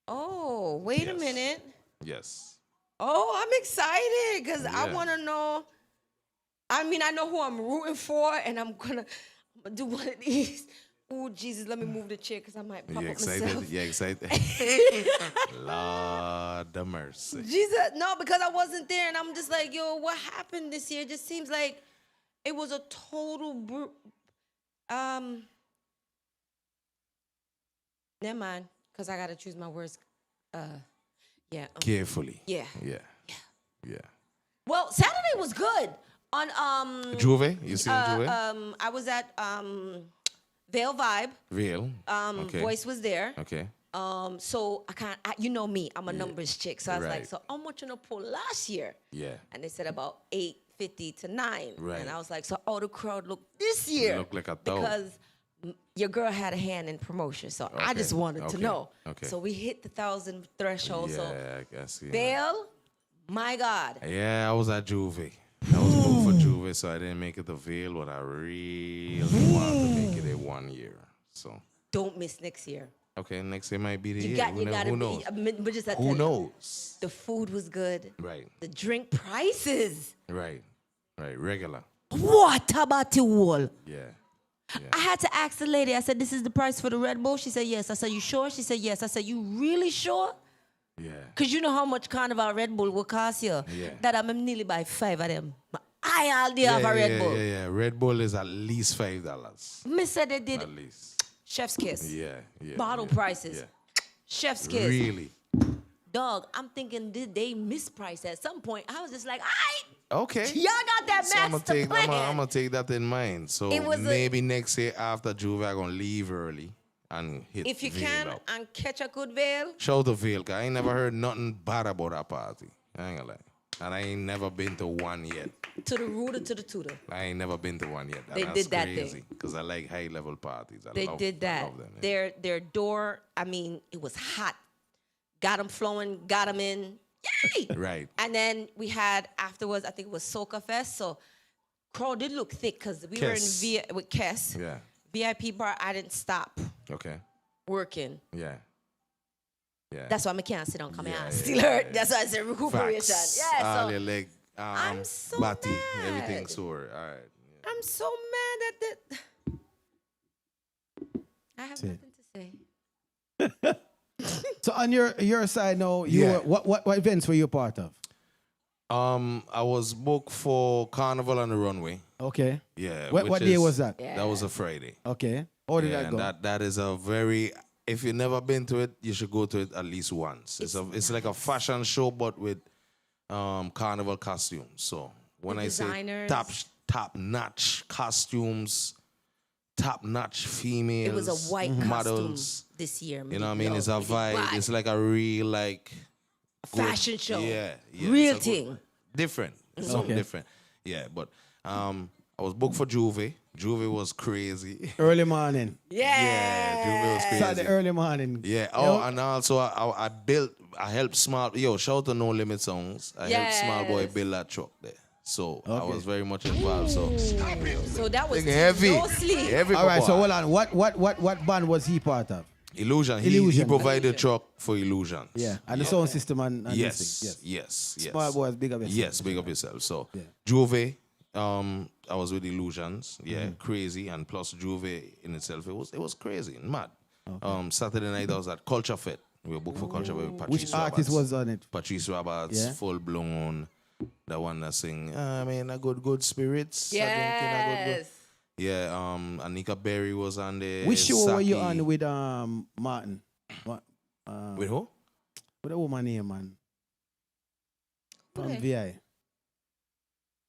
Oh, wait a Yes. minute. Yes. Oh, I'm excited because I Yeah. want to know. I know who I'm rooting for, and I'm gonna do one of these. Oh, Jesus, let me move the chair because I might pop You up excited? myself. You excited? Lord of mercy. Jesus, no, because I wasn't there, and I'm just like, yo, what happened this year? It just seems like it was a total never mind, because I gotta choose my words. Yeah. carefully. Yeah. Yeah. Yeah. Well, Saturday was good. On Juve? You seen Juve? I was at Vale Vibe. Real. Okay. Voice was there. Okay. So you know me, I'm a numbers chick. So I was like, Right. so how much you pull last year? Yeah. And they said about 850 to 9. Right. And I was like, so how the crowd look this year? Look like a thou. Because your girl had a hand in promotion. So I Okay. just wanted to Okay. know. Okay. So we hit the 1,000 threshold. Yeah, So I guess. Yeah. Vale, my God. Yeah, I was at Juve. I was booked for Juve, so I didn't make it to Vail, but I really wanted to make it 1 year. So Don't miss next year. okay, next year might be the You year. got, you got Who to knows? be. But just I tell Who you, knows? the food was good. Right, The drink prices. right, right. Regular. What about the wall? Yeah. I had to ask the lady. I said, "This is the price for the Red Bull." She said, "Yes." I said, "You sure?" She said, "Yes." I said, "You really sure?" Yeah. Cause you know how much Carnival Red Bull will cost you. Yeah. That I'm nearly buy 5 of them. I all day have a Red Bull. Yeah. Red Bull is at least $5. Me said they did At least. chef's kiss. Yeah. Bottle yeah, prices. Yeah. Chef's kiss. Really? Dog, I'm thinking, did they misprice at some point? I was just like, Okay. y'all got that So I'm master plan. gonna take that in mind. So It was maybe next year after Juve, I'm gonna leave early and hit If you Vail can up. and catch a good veil, Shout out to Vail, 'cause I ain't never heard nothing bad about that party. I ain't gonna lie. And I ain't never been to one yet. to the rooter, to the tutor. I ain't never been to one yet. They That's did that crazy. thing. Because I like high level parties. They I did that. love them, yeah. Their door, I mean, it was hot. Got them flowing, got them in. Yay! Right. And then we had afterwards, I think it was Soca Fest. So crowd did look thick because we were in Kes. with Kes. Yeah. VIP bar, I didn't stop Okay. working. Yeah. Yeah. That's why I can't sit down, come here Yeah, and yeah, still yeah, hurt. yeah. That's why I said recuperation. Facts. Yeah, All so your leg, I'm so body, mad. everything sore. All right. Yeah. I'm so mad at that. I have Say it. nothing to say. So on your side now, Yeah. what events were you part of? I was booked for Carnival on the runway. Okay. Yeah. What which day is- was that? That was a Friday. Okay. How did Yeah, that go? and that is a very. If you've never been to it, you should go to it at least once. It's like a fashion show, but with carnival costumes. So when The I say designers. top notch costumes, top notch females, It was a white models. costume this year. You know what I mean? It's a vibe. It's like a real like good- fashion show. Yeah. Real it's a good- thing. Different. Something different. Yeah, but I was booked for Juve. Juve was crazy. Early morning. Yeah, Juve was crazy. Saturday early morning. Yeah. You know? Oh, and also I helped Small. Shout out to No Limit Songs. I helped Small Boy Yes. build that truck there. So I Okay. was very much involved. So So that was heavy, no sleep. heavy. All right, papa. so hold on. What band was he part of? Illusion. He Illusion. provided truck for Illusions. Yeah, and the sound system and this Yes. thing. Yes. Yes. Small boys, big up yourself. Yes, big up yourself. So Yeah. Juve, I was with Illusions. Yeah, crazy, and plus Juve in itself, it was crazy and mad. Saturday night I was at Culture Fest. We were booked for Culture Fest with Patrice Which artist Roberts. was on it? Patrice Roberts, Yeah. full blown. The one that sing, I mean, a good spirits. I drink in a good- Yes. Yeah, Anika Berry was on there. Which show were you Saki. on with Martin? What? With who? What the woman name, man? From Okay. VI.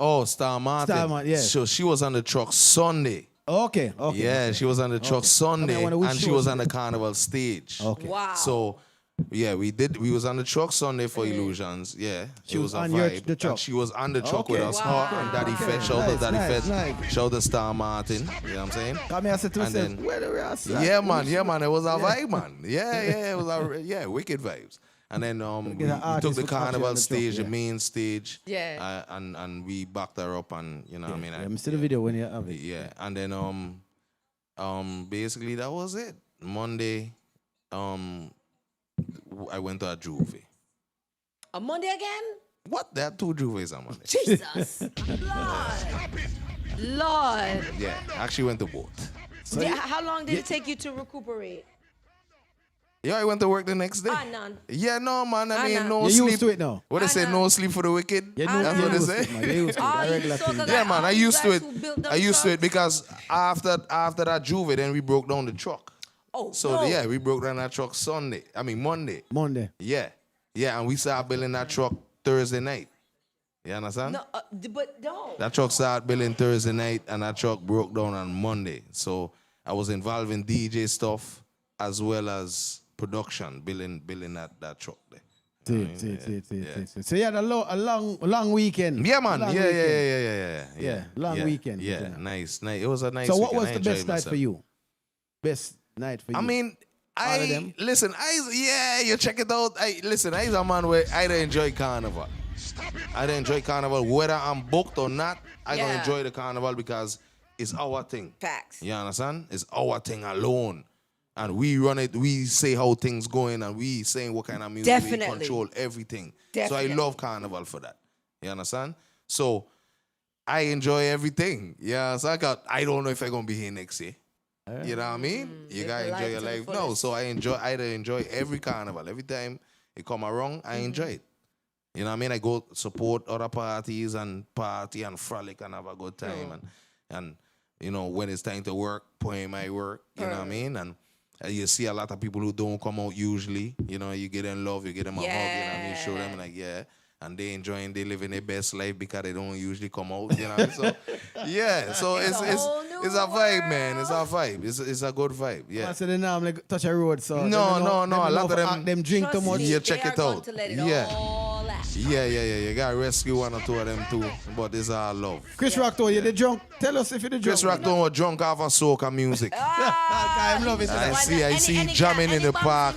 Oh, Star Martin. Star Martin, yeah. So she was on the truck Sunday. Okay. Yeah, she was on the truck Sunday, I wonder which and she show was was on the Carnival stage. Okay. Wow. So, yeah, we was on the truck Sunday for Illusions. Yeah, She it was a on vibe. the truck? And she was on the truck with Okay. us. Wow. Her and Daddy Okay. Fed. Shout out Nice, Daddy nice, Fed. nice. Shout out Star Martin. You know what I'm saying? Come here, I said to And myself, then- where the rest are? Yeah, man. It was a vibe, man. Yeah, it was wicked vibes. And then we an took artist the with capture Carnival on the truck, stage, the yeah. main stage. Yeah. And we backed her up, and you know what I mean. Yeah, I see the video when you have it. Yeah, and then basically that was it. Monday, I went to a Juve. A Monday again? What? There are 2 Juves on Monday. Jesus. Lord. Yeah, I actually went to both. Yeah, how long did it take you to recuperate? Yeah, I went to work the next day. None. Yeah, no, man. I mean, none. no You're sleep. used to it now. What they say, none. no sleep for the wicked. You That's you're what they used to say. it, man. You're used to it. Oh, A you regular so thing. good. Yeah, man. I All you used to guys it. who built them I used to it trucks? because after that Juve, then we broke down the truck. Oh, So no. yeah, we broke down that truck Monday. Monday. Yeah. Yeah, and we started building that truck Thursday night. You understand? No, but don't. That truck started building Thursday night, and that truck broke down on Monday. So I was involved in DJ stuff as well as production, building that truck there. So you had a long weekend. Yeah, man. Long Yeah, weekend. yeah. Long weekend. Yeah, nice. It was a nice. So what weekend. was I the best enjoyed night myself. for you? Best night for you? I mean, All of them? you check it out. I a man where I don't enjoy Carnival. I don't enjoy Carnival. Whether I'm booked or not, I don't Yeah. enjoy the Carnival because it's our thing. Facts. You understand? It's our thing alone. And we run it, we say how things going, and we saying what kind of music we Definitely. control everything. Definitely. So I love Carnival for that. You understand? So I enjoy everything. Yeah, so I don't know if I'm gonna be here next year. You know what I mean? You Live gotta the enjoy life your to the life. No, fullest. so I enjoy every Carnival. Every time it come around, I enjoy it. You know what I mean? I go support other parties and party and frolic and have a good time. And you know, when it's time to work, put in my work. You know what I mean? And you see a lot of people who don't come out usually. You know, you get them love, you get them a hug, you know what I mean? Show them like, yeah. And they enjoying, they living their best life because they don't usually come out, you know what I mean? So, yeah. So it's a whole new a vibe, man. world. It's a vibe. It's a good vibe, yeah. I said they normally touch a road, so No. A lot of them drink too Trust much. me, Yeah, they check are it going out. to let it Yeah. all out. Yeah. You gotta rescue one or two of them too. But it's all love. Chris Rock told you the drunk. Tell us if you're the drunk. Chris Rock don't want drunk off of soca music. I love it. I see jamming in the park.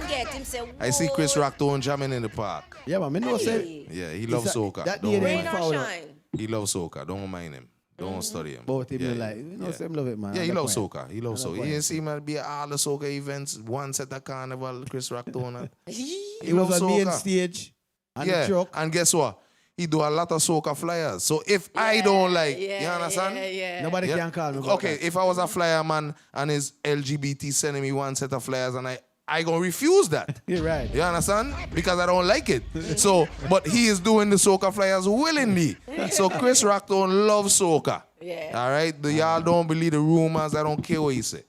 I see Chris Rock doing jamming in the park. Yeah, man. Me know say Yeah, he loves soca. that Don't day they Rain mind. or foul out. shine. He loves soca. Don't mind him. Don't study him. Both him Yeah, like, you know, yeah. say him love it, man. Yeah, he That's loves why. soca. He loves That's soca. why. You didn't see him at be at all the soca events. One set of Carnival, Chris Rock doing it. He was on main stage and the truck. And guess what? He do a lot of soca flyers. So if I don't like, you understand? Yeah. Nobody Yeah. can call me. about Okay, that. if I was a flyer man and his LGBT sending me one set of flyers and I gonna refuse that. You're right. You understand? Because I don't like it. So, but he is doing the soca flyers willingly. So Chris Rock don't love soca. Yeah. All right? Y'all don't believe the rumors. I don't care what you say.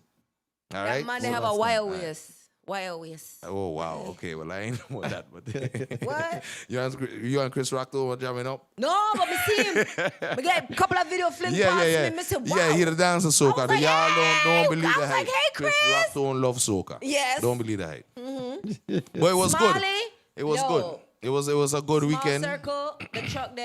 All That right? man, they have a wild waist. Wild waist. Oh, wow. Okay, well, I ain't know about that. But What? you and Chris Rock were jamming up? No, but me see him. We get a couple of video flips past me. Me say, wow. Yeah, he the dancer soca. I was like, Y'all don't hey. believe I the was hype. like, hey, Chris. Rock don't love soca. Yes. Don't believe the hype. But it was Smiley, good. It was yo, good. It was a good Small weekend. circle, the truck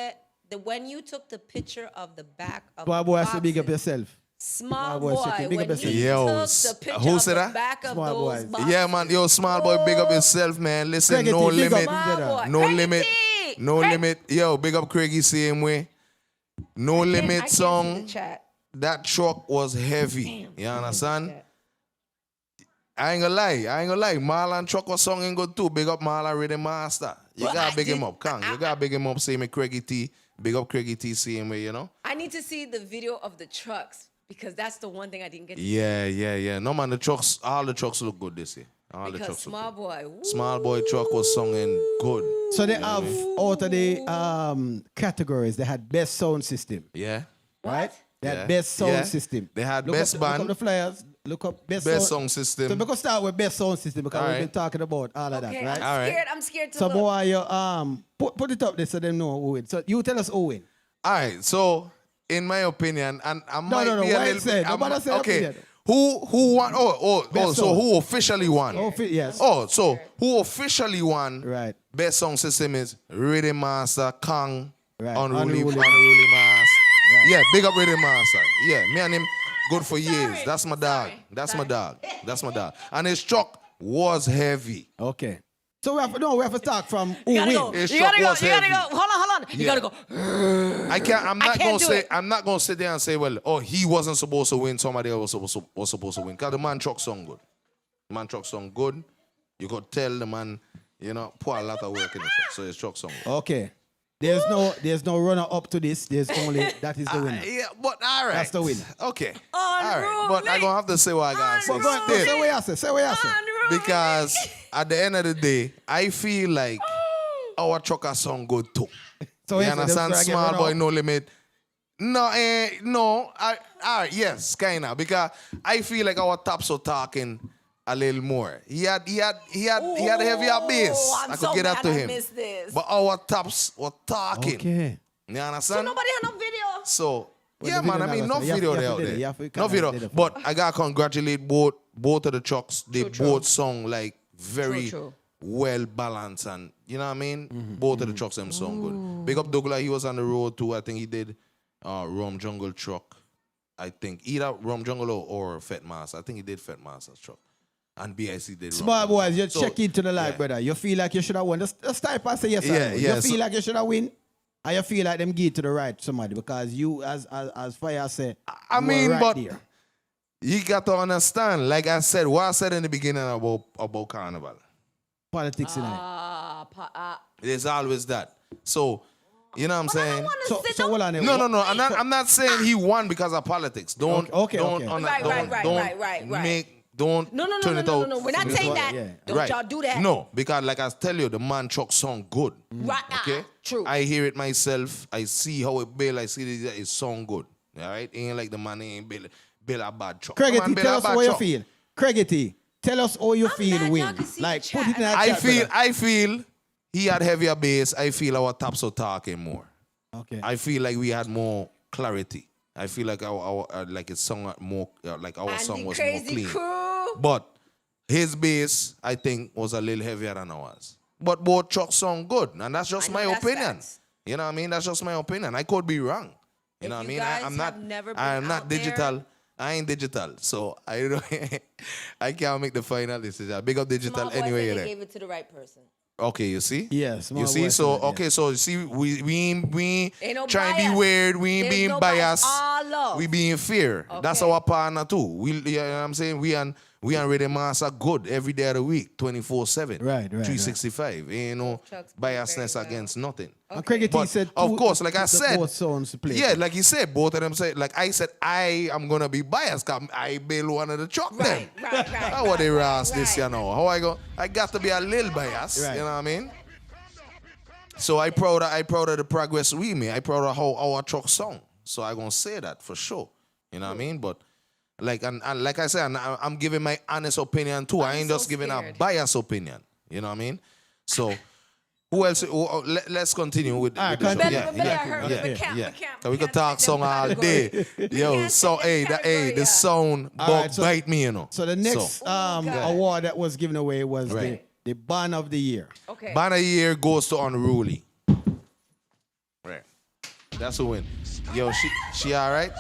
when you took the picture of the back of Boy, the boy, I say big up boxes, yourself. Small Boy, boy, say big up when yourself. he Yo, took the picture who of said the that? back of Small those boy. boxes. Yeah, man. Yo, small boy, big up himself, man. Listen, Craigie no T, big up. limit. Small boy. No Craigie limit. T. No Craig- limit. Yo, big up Craigie same way. No I limit can't see song. the chat. That truck was heavy. You understand? I ain't gonna lie. Marlon truck was songing good too. Big up Marlon Rhythm Master. You Well, gotta I big him did- up, Kang. You gotta big him up. Say me Craigie T. Big up Craigie T. Same way, you know? I need to see the video of the trucks because that's the one thing I didn't get to Yeah. No man, all the trucks look good this year. All the because trucks look small good. boy. Woo. Small boy truck was singing good. So they have out of the categories, they had best sound system, Yeah. right? They had Yeah. best sound Yeah. system. They had Look best up, band. Look up the flyers. Look up best Song system. So we can start with best sound system because All we've been right. talking about all of that, Okay, right? All right. I'm scared to So look. boy, you put it up there so they know who win. So you tell us who win. All right, so in my opinion, and I might no, be a why little it said? bit. Nobody said okay, opinion. who won? Best So song. who officially won? Yes. Oh, so who officially won? Right. Best song system is Rhythm Master, Kang, Right. Unruly Unruly. Mass. Yeah, big up Rhythm Master. Yeah, me and him good for years. That's my dog. That's my dog. That's my dog. And his truck was heavy. Okay. So we have to start from who You gotta win. go. His You truck gotta go. was You gotta heavy. go. Hold on. You Yeah. gotta go. I can't. I'm not can't gonna do say. it. I'm not gonna sit there and say, well, oh, he wasn't supposed to win. Somebody else was supposed to win. Cause the man truck song good. The man truck song good. You could tell the man, put a lot of work in the truck. So his truck song good. Okay. There's no runner up to this. There's only that is the winner. Yeah, but all right. That's the winner. Okay. All right. But I'm gonna have to say what I gotta say. Go on, Still. say what you say. Say what you say. Because at the end of the day, I feel like our trucker song good too. So You yes, understand? there's Small runner boy, up. no limit. No. Yes, kinda. Because I feel like our tops are talking a little more. He had a heavier bass. I'm I could so get that mad to I him. missed this. But our tops were talking. Okay. You So understand? nobody had no video. So, Well, yeah, the man. video I mean, never no started. video You there have out to do there. it. You have to No kinda video. did it But I gotta congratulate both of the trucks. They True. both sung like very True. well balanced, and you know what I mean. Mm-hmm. Both of the trucks them sung good. Big up Douglas. He was on the road too. I think he did Rum Jungle truck. I think either Rum Jungle or Fet Master. I think he did Fet Master's truck. And BIC did. Small boys, you So, check into the live, yeah. brother. You feel like you should have won. Just type and say yes. Yeah, or no. yeah, You feel so- like you should have win, and you feel like them give to the right somebody because you, as Fire said, I you were mean, right but there. you got to understand. Like I said, what I said in the beginning about Carnival. Politics in it. There's always that. So, you know what I'm saying? So hold on. No. I'm not saying he won because of politics. Don't. Okay. Right. Don't No. turn it out. We're not saying that. Yeah. Don't y'all do that. No, because like I tell you, the man truck song good. Right. Okay. True. I hear it myself. I see how it build. I see that it song good. All right. Ain't like the man ain't build a bad truck. The man Craigity, build tell a us bad how you truck. feel. Craigity, tell us how you feel mad win. y'all can see Like the put chat. it in a chat, I feel he had heavier bass. I feel our tops are talking more. Okay. I feel like we had more clarity. I feel like our like it sung more like our And song the was more crazy clean. crew. But his bass, I think, was a little heavier than ours. But both trucks sound good, and that's just I know my that's opinion. facts. You know what I mean? That's just my opinion. I could be wrong. You If know what I you mean? guys I'm not. have never been I'm not out there- digital. I ain't digital, so I don't. I can't make the final decision. Big up digital Small boy anyway. said You're they there. gave it to the right person. Okay, you see? Yeah, small You see? boy So said that, okay, so you see, we ain't Ain't no trying to be bias. weird. We ain't There's being no bias. biased. All love. We being fair. That's Okay. our partner too. We, you know what I'm saying? We and Ready Master good every day of the week, 24/7. Right. 365. Ain't no Trucks biasness very well. against nothing. And Craigity But said, of course, like I the said, both songs to play. yeah, like you said, both of them said, like I said, I am gonna be biased because I build one of the truck them. Right. How what they ask this, right. you know? How I go? I got to be a little biased, Right. you know what I mean? So I proud of the progress we made. I proud of how our truck song. So I gonna say that for sure. You know what I mean? But like and like I said, I'm giving my honest opinion too. I ain't so just giving a scared. biased opinion. You know what I mean? So who else? Let's continue with, All right, with the show. continue. Better hurry. We can't. So we could talk song all day. Yo, can't so take them category, the yeah. sound All bug right, so- bite me, you know. So the next God. award that was given away was Right. the Band of the Year. Okay. Banner year goes to Unruly. Right. That's who win. Yo, she all right?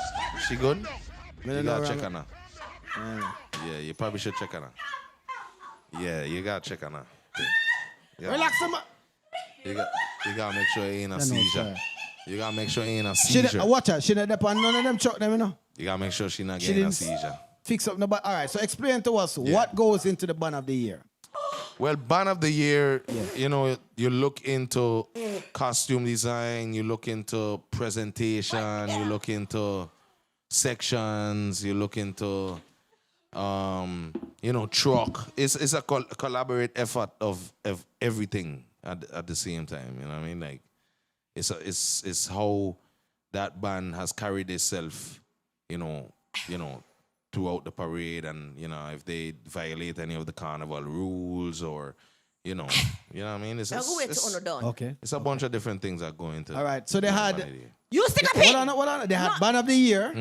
She good? Me You no gotta know, check on her. Yeah, you probably should check on her. Yeah, you gotta check on her. Yeah. Relax, man. You gotta make sure it ain't a No, seizure. sir. You gotta make sure it ain't a She seizure. watch her. She not depend on none of them truck them, you know. You gotta make sure she not She getting a didn't seizure. fix up nobody. All right, so explain to us what goes into the Band of the Year. Well, Band of the Year, you know, you look into costume design, you look into presentation, you look into sections, you look into, you know, truck. It's a collaborate effort of everything at the same time. You know what I mean? Like, it's how that band has carried itself, you know, throughout the parade, and you know, if they violate any of the carnival rules, or you know what I mean. I'll go wait till Ono done. Okay. It's a bunch of different things that go into. All right, so they had. You stick a pin. Hold on. They had Band of the Year,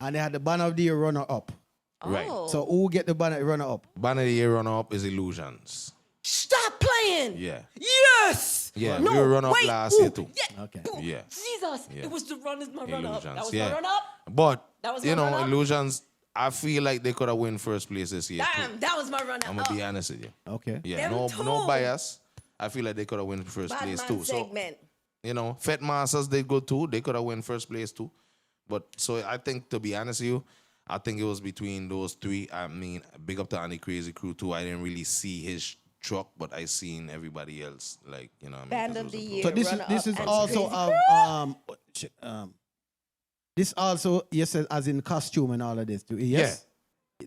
and they had the Band of the Year runner up. Right. Oh. So who get the Band runner up? Band of the Year runner up is Illusions. Stop playing. Yeah. Yes. Yeah, No, we were run up wait, last year too. Yeah. Okay. Ooh, Yeah. Jesus. Yeah. It was the run is my run up. Illusions. That was yeah. my run up. But That was you my know, run-up? Illusions, I feel like they could have won first place this year too. Damn, that was my run up. I'm gonna be honest with you. Okay. Yeah, Them no too. bias. I feel like they could have won first Bad place man too. So segment. you know, Fet Masters they go too. They could have won first place too. But so I think, to be honest with you, I think it was between those three. I mean, big up to Andy Crazy Crew too. I didn't really see his truck, but I seen everybody else. Like, you know what I mean? Band 'Cause of it the was a year. So this runner-up is and also Crazy of this also, yes, as in costume and all of this too. Yes.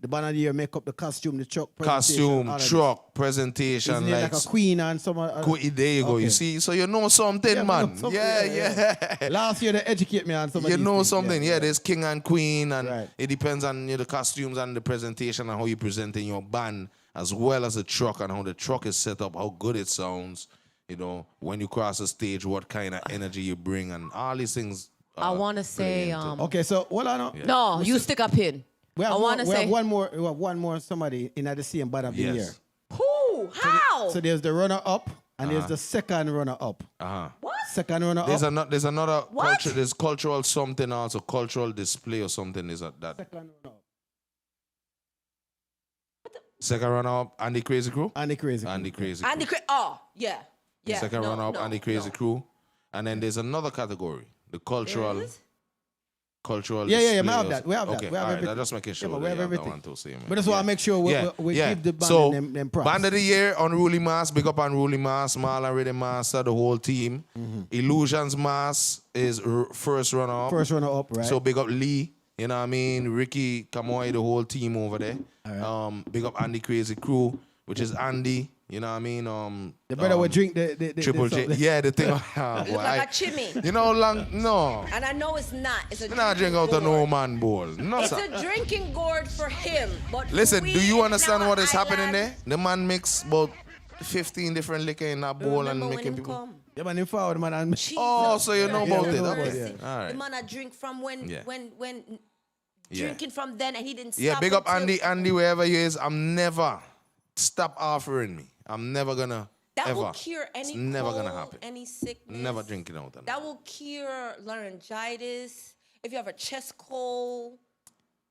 The Band of the Year make up the costume, the truck, presentation, costume, all of this. truck, presentation, Isn't it like a queen and some. there you go. Okay. You see, so you know something, Yeah, man. know something, Yeah. Last year they educate me on some of You these know things. something, yeah. There's king and queen, and Right. it depends on the costumes and the presentation and how you present in your band as well as the truck and how the truck is set up, how good it sounds. You know, when you cross the stage, what kind of energy you bring, and all these things. I want to play say, into- Okay, so what I know. no, you stick a pin. We have, I want to we have say, one more. We have one more somebody in the same band of the Yes. year. who? How? So there's the runner up and there's the second runner up. What? Second runner There's up. there's another What? culture. There's cultural something also, cultural display or something. Is that Second runner up. second runner up? Andy Crazy Crew. Andy Crazy. Andy Crazy. And the oh, yeah. Yeah. Second no, runner up, no, Andy Crazy no. Crew, and then there's another category, the cultural. There is? Cultural. Yeah, display we have or that. so- We have that. Okay, We have all right. everything. I'm just making sure Yeah, but that we have you have that everything. one too. Same. But that's why I make sure we give the band so, them props. Band of the Year, Unruly Mass, big up Unruly Mass, Marlon Rhythm Master, the whole team. Illusions Mass is first runner up. First runner up, right? So big up Lee, you know what I mean? Ricky, Kamoy, the whole team over there. Big up Andy Crazy Crew, which is Andy, you know what I mean? the brother would drink the Triple J. something. Yeah, the thing. Look like a chimney. You know, long, no. And I know it's not. It's a You not drink drinking out of gourd. no man bowl. No, It's sir. a drinking gourd for him. But Listen, we do you in understand our what is happening island, there? The man mix about 15 different liquor in that bowl and remember when making him people. come? Yeah, man, him forward, man. And Oh, so you know Yeah, about we it. know Okay. about it, All The right. man I drink from when Yeah. Yeah. drinking from then and he didn't stop. Yeah, big up until- Andy, wherever he is. I'm never stop offering me. I'm never gonna That ever. will cure any It's never cold, gonna happen. any sickness. Never drinking out. That will cure laryngitis. If you have a chest cold,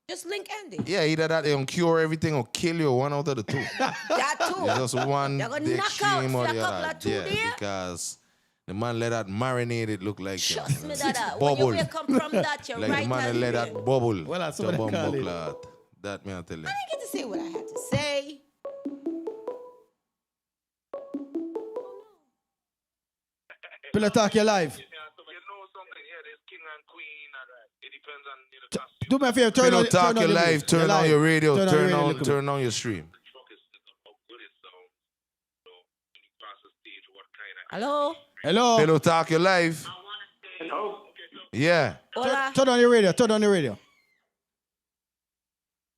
just link Andy. Yeah, either that it'll cure everything or kill you. One out of the two. That too. It's just one You're gonna the knock extreme out or a the couple other. of two Yeah, there. because the man let that marinated look like Trust me, that when you bubble. wake up from that, you're Like right the man hand let that there. bubble. Well, that's to what I bumbo call it. clot. That me I tell you. I didn't get to say what I had to say. Pillow Talk, you live. You know something, yeah, there's king and queen, and it depends on the costume. Do me a favor, turn Pillow on Talk, you the live. radio. Turn You're on live. your radio. Turn on your radio, look. Turn on your stream. The truck is set up, how good it sounds. So when you cross the stage, what kind of Hello? Hello. Pillow Talk, you live. Hello? Yeah. Hola? Turn on your radio. Turn on your radio.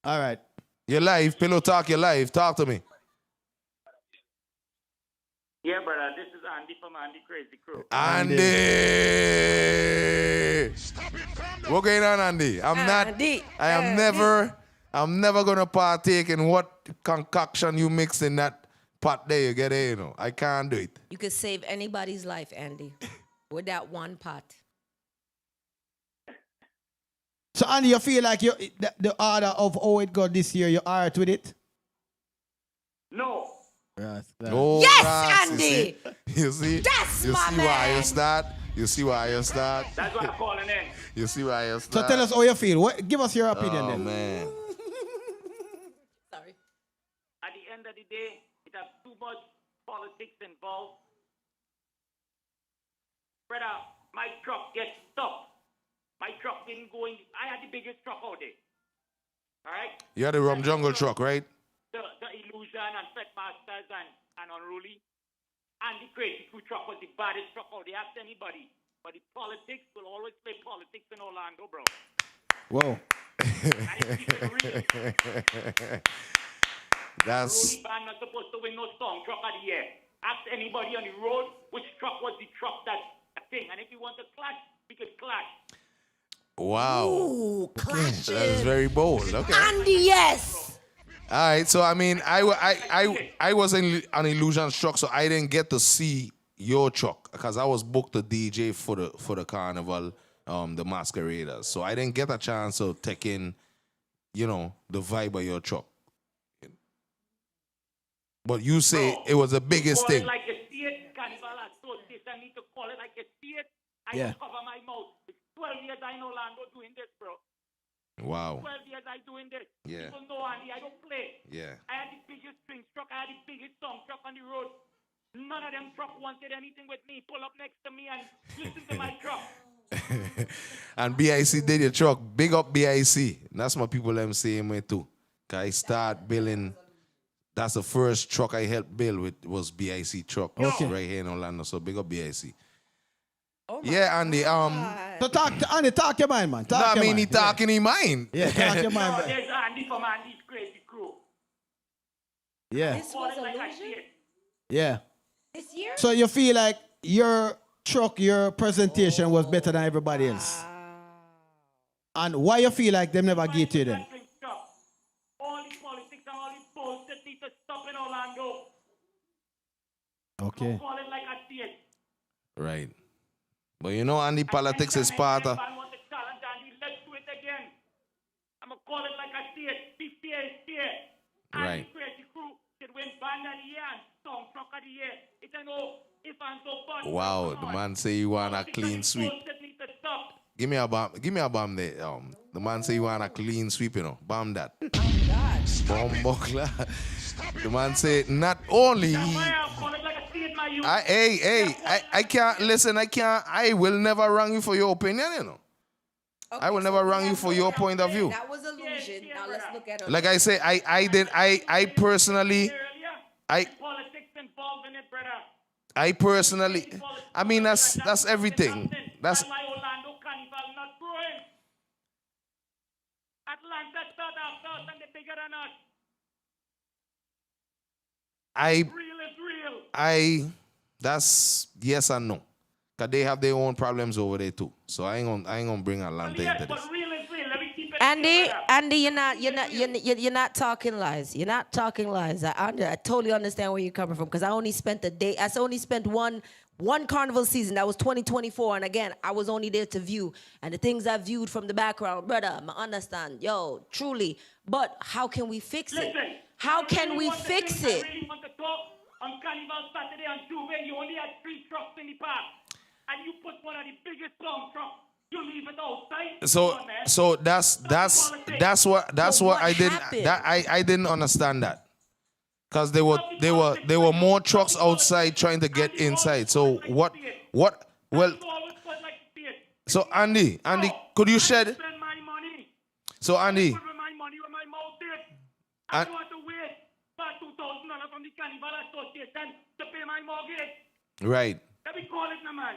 All right. You live. Pillow Talk, you live. Talk to me. Yeah, brother, this is Andy from Andy Crazy Crew. Andy. What going on, Andy? Andy. I'm never gonna partake in what concoction you mix in that pot there. You get it, you know. I can't do it. You could save anybody's life, Andy, with that one pot. So, Andy, you feel like the order of how it got this year, you're all right with it? No. Yes. Oh, Yes, Ras, Andy. You see? That's you my see why you man. start? You see why you start? That's what I'm calling in. You see why you So start? tell us how you feel. Give us your opinion Oh, then. man. Sorry. At the end of the day, it has too much politics involved. Brother, my truck gets stuck. My truck didn't go in. I had the biggest truck out there. All right? You had the Rum Jungle truck, right? The Illusion and Fed Masters and Unruly. And the Crazy Crew truck was the baddest truck out there. Ask anybody. But the politics will always play politics in Orlando, bro. Whoa. And it's even real. That's Unruly band not supposed to win no song truck of the year. Ask anybody on the road which truck was the truck that's a thing. And if you want to clash, we could clash. wow. Ooh, That's clashes. very bold. Okay. Andy, yes. All right, so I mean, I was in an Illusions truck, so I didn't get to see your truck because I was booked to DJ for the Carnival, the Masqueraders. So I didn't get a chance to take in, you know, the vibe of your truck. But you say Bro, it was the biggest call thing. It like you see it, Carnival Association. I need to call it like you see it. I Yeah. don't cover my mouth. It's 12 years I know Orlando doing this, bro. Wow. 12 years I doing this. Yeah. People know Andy. I don't play. Yeah. I had the biggest string truck. I had the biggest song truck on the road. None of them truck wanted anything with me. Pull up next to me and listen to my truck. And BIC did your truck. Big up BIC. That's my people them saying me too. Cause I start building. That's the first truck I helped build with was BIC truck right here in Orlando. So big up BIC. Oh my Yeah, Andy. So Andy, talk your mind, man. No, Talk I your mean, mind. he talking in mind. Yeah, talk your No, mind. there's Andy from Andy's Crazy Crew. Yeah. This Call was it like I illusion? see it. Yeah. This year? So you feel like your truck, your presentation was better than everybody else. And why you feel like them never give to you then? All the politics and all the bullshit need to stop in Orlando. Okay. Call it like I see it. Right. But you know, Andy, politics is part of. I want the challenge, Andy. Let's do it again. I'm going to call it like I see it. Be fair is fair. Right. Andy Crazy Crew should win Band of the Year and Song Truck of the Year. It's a no if I'm so fun. Wow, the man say you want a clean sweep. Give me a bomb there. The man say you want a clean sweep, you know. Bomb that. Bomb buckler. The man say not only I can't listen, I will never wrong you for your opinion, you know. Okay, I will never wrong you for your point of view. That was illusion. Now let's look at it. Like I say, I personally I personally, I mean, that's everything. That's my Orlando Carnival not growing. Atlanta start off and they're bigger than us. Real is real. That's yes and no. Cause they have their own problems over there too. So I ain't gonna bring Atlanta Yes, into but this. real is real. Let me keep it Andy, you're not talking lies. You're not talking lies. I totally understand where you're coming from because I only spent one carnival season. That was 2024, and again, I was only there to view. And the things I viewed from the background, brother, I understand. Yo, truly. But how can we fix it? Listen, How can we fix it? I really want to talk on Carnival Saturday on Juve. You only had 3 trucks in the park, and you put one of the biggest long trucks. You leave it outside. So that's what I didn't happened? I didn't understand that. Because there were more trucks outside trying to get inside. So what well so Andy, could you shed so Andy I want to wait for $2,000 from the Carnival Association to pay my mortgage. right. Let me call it, no man.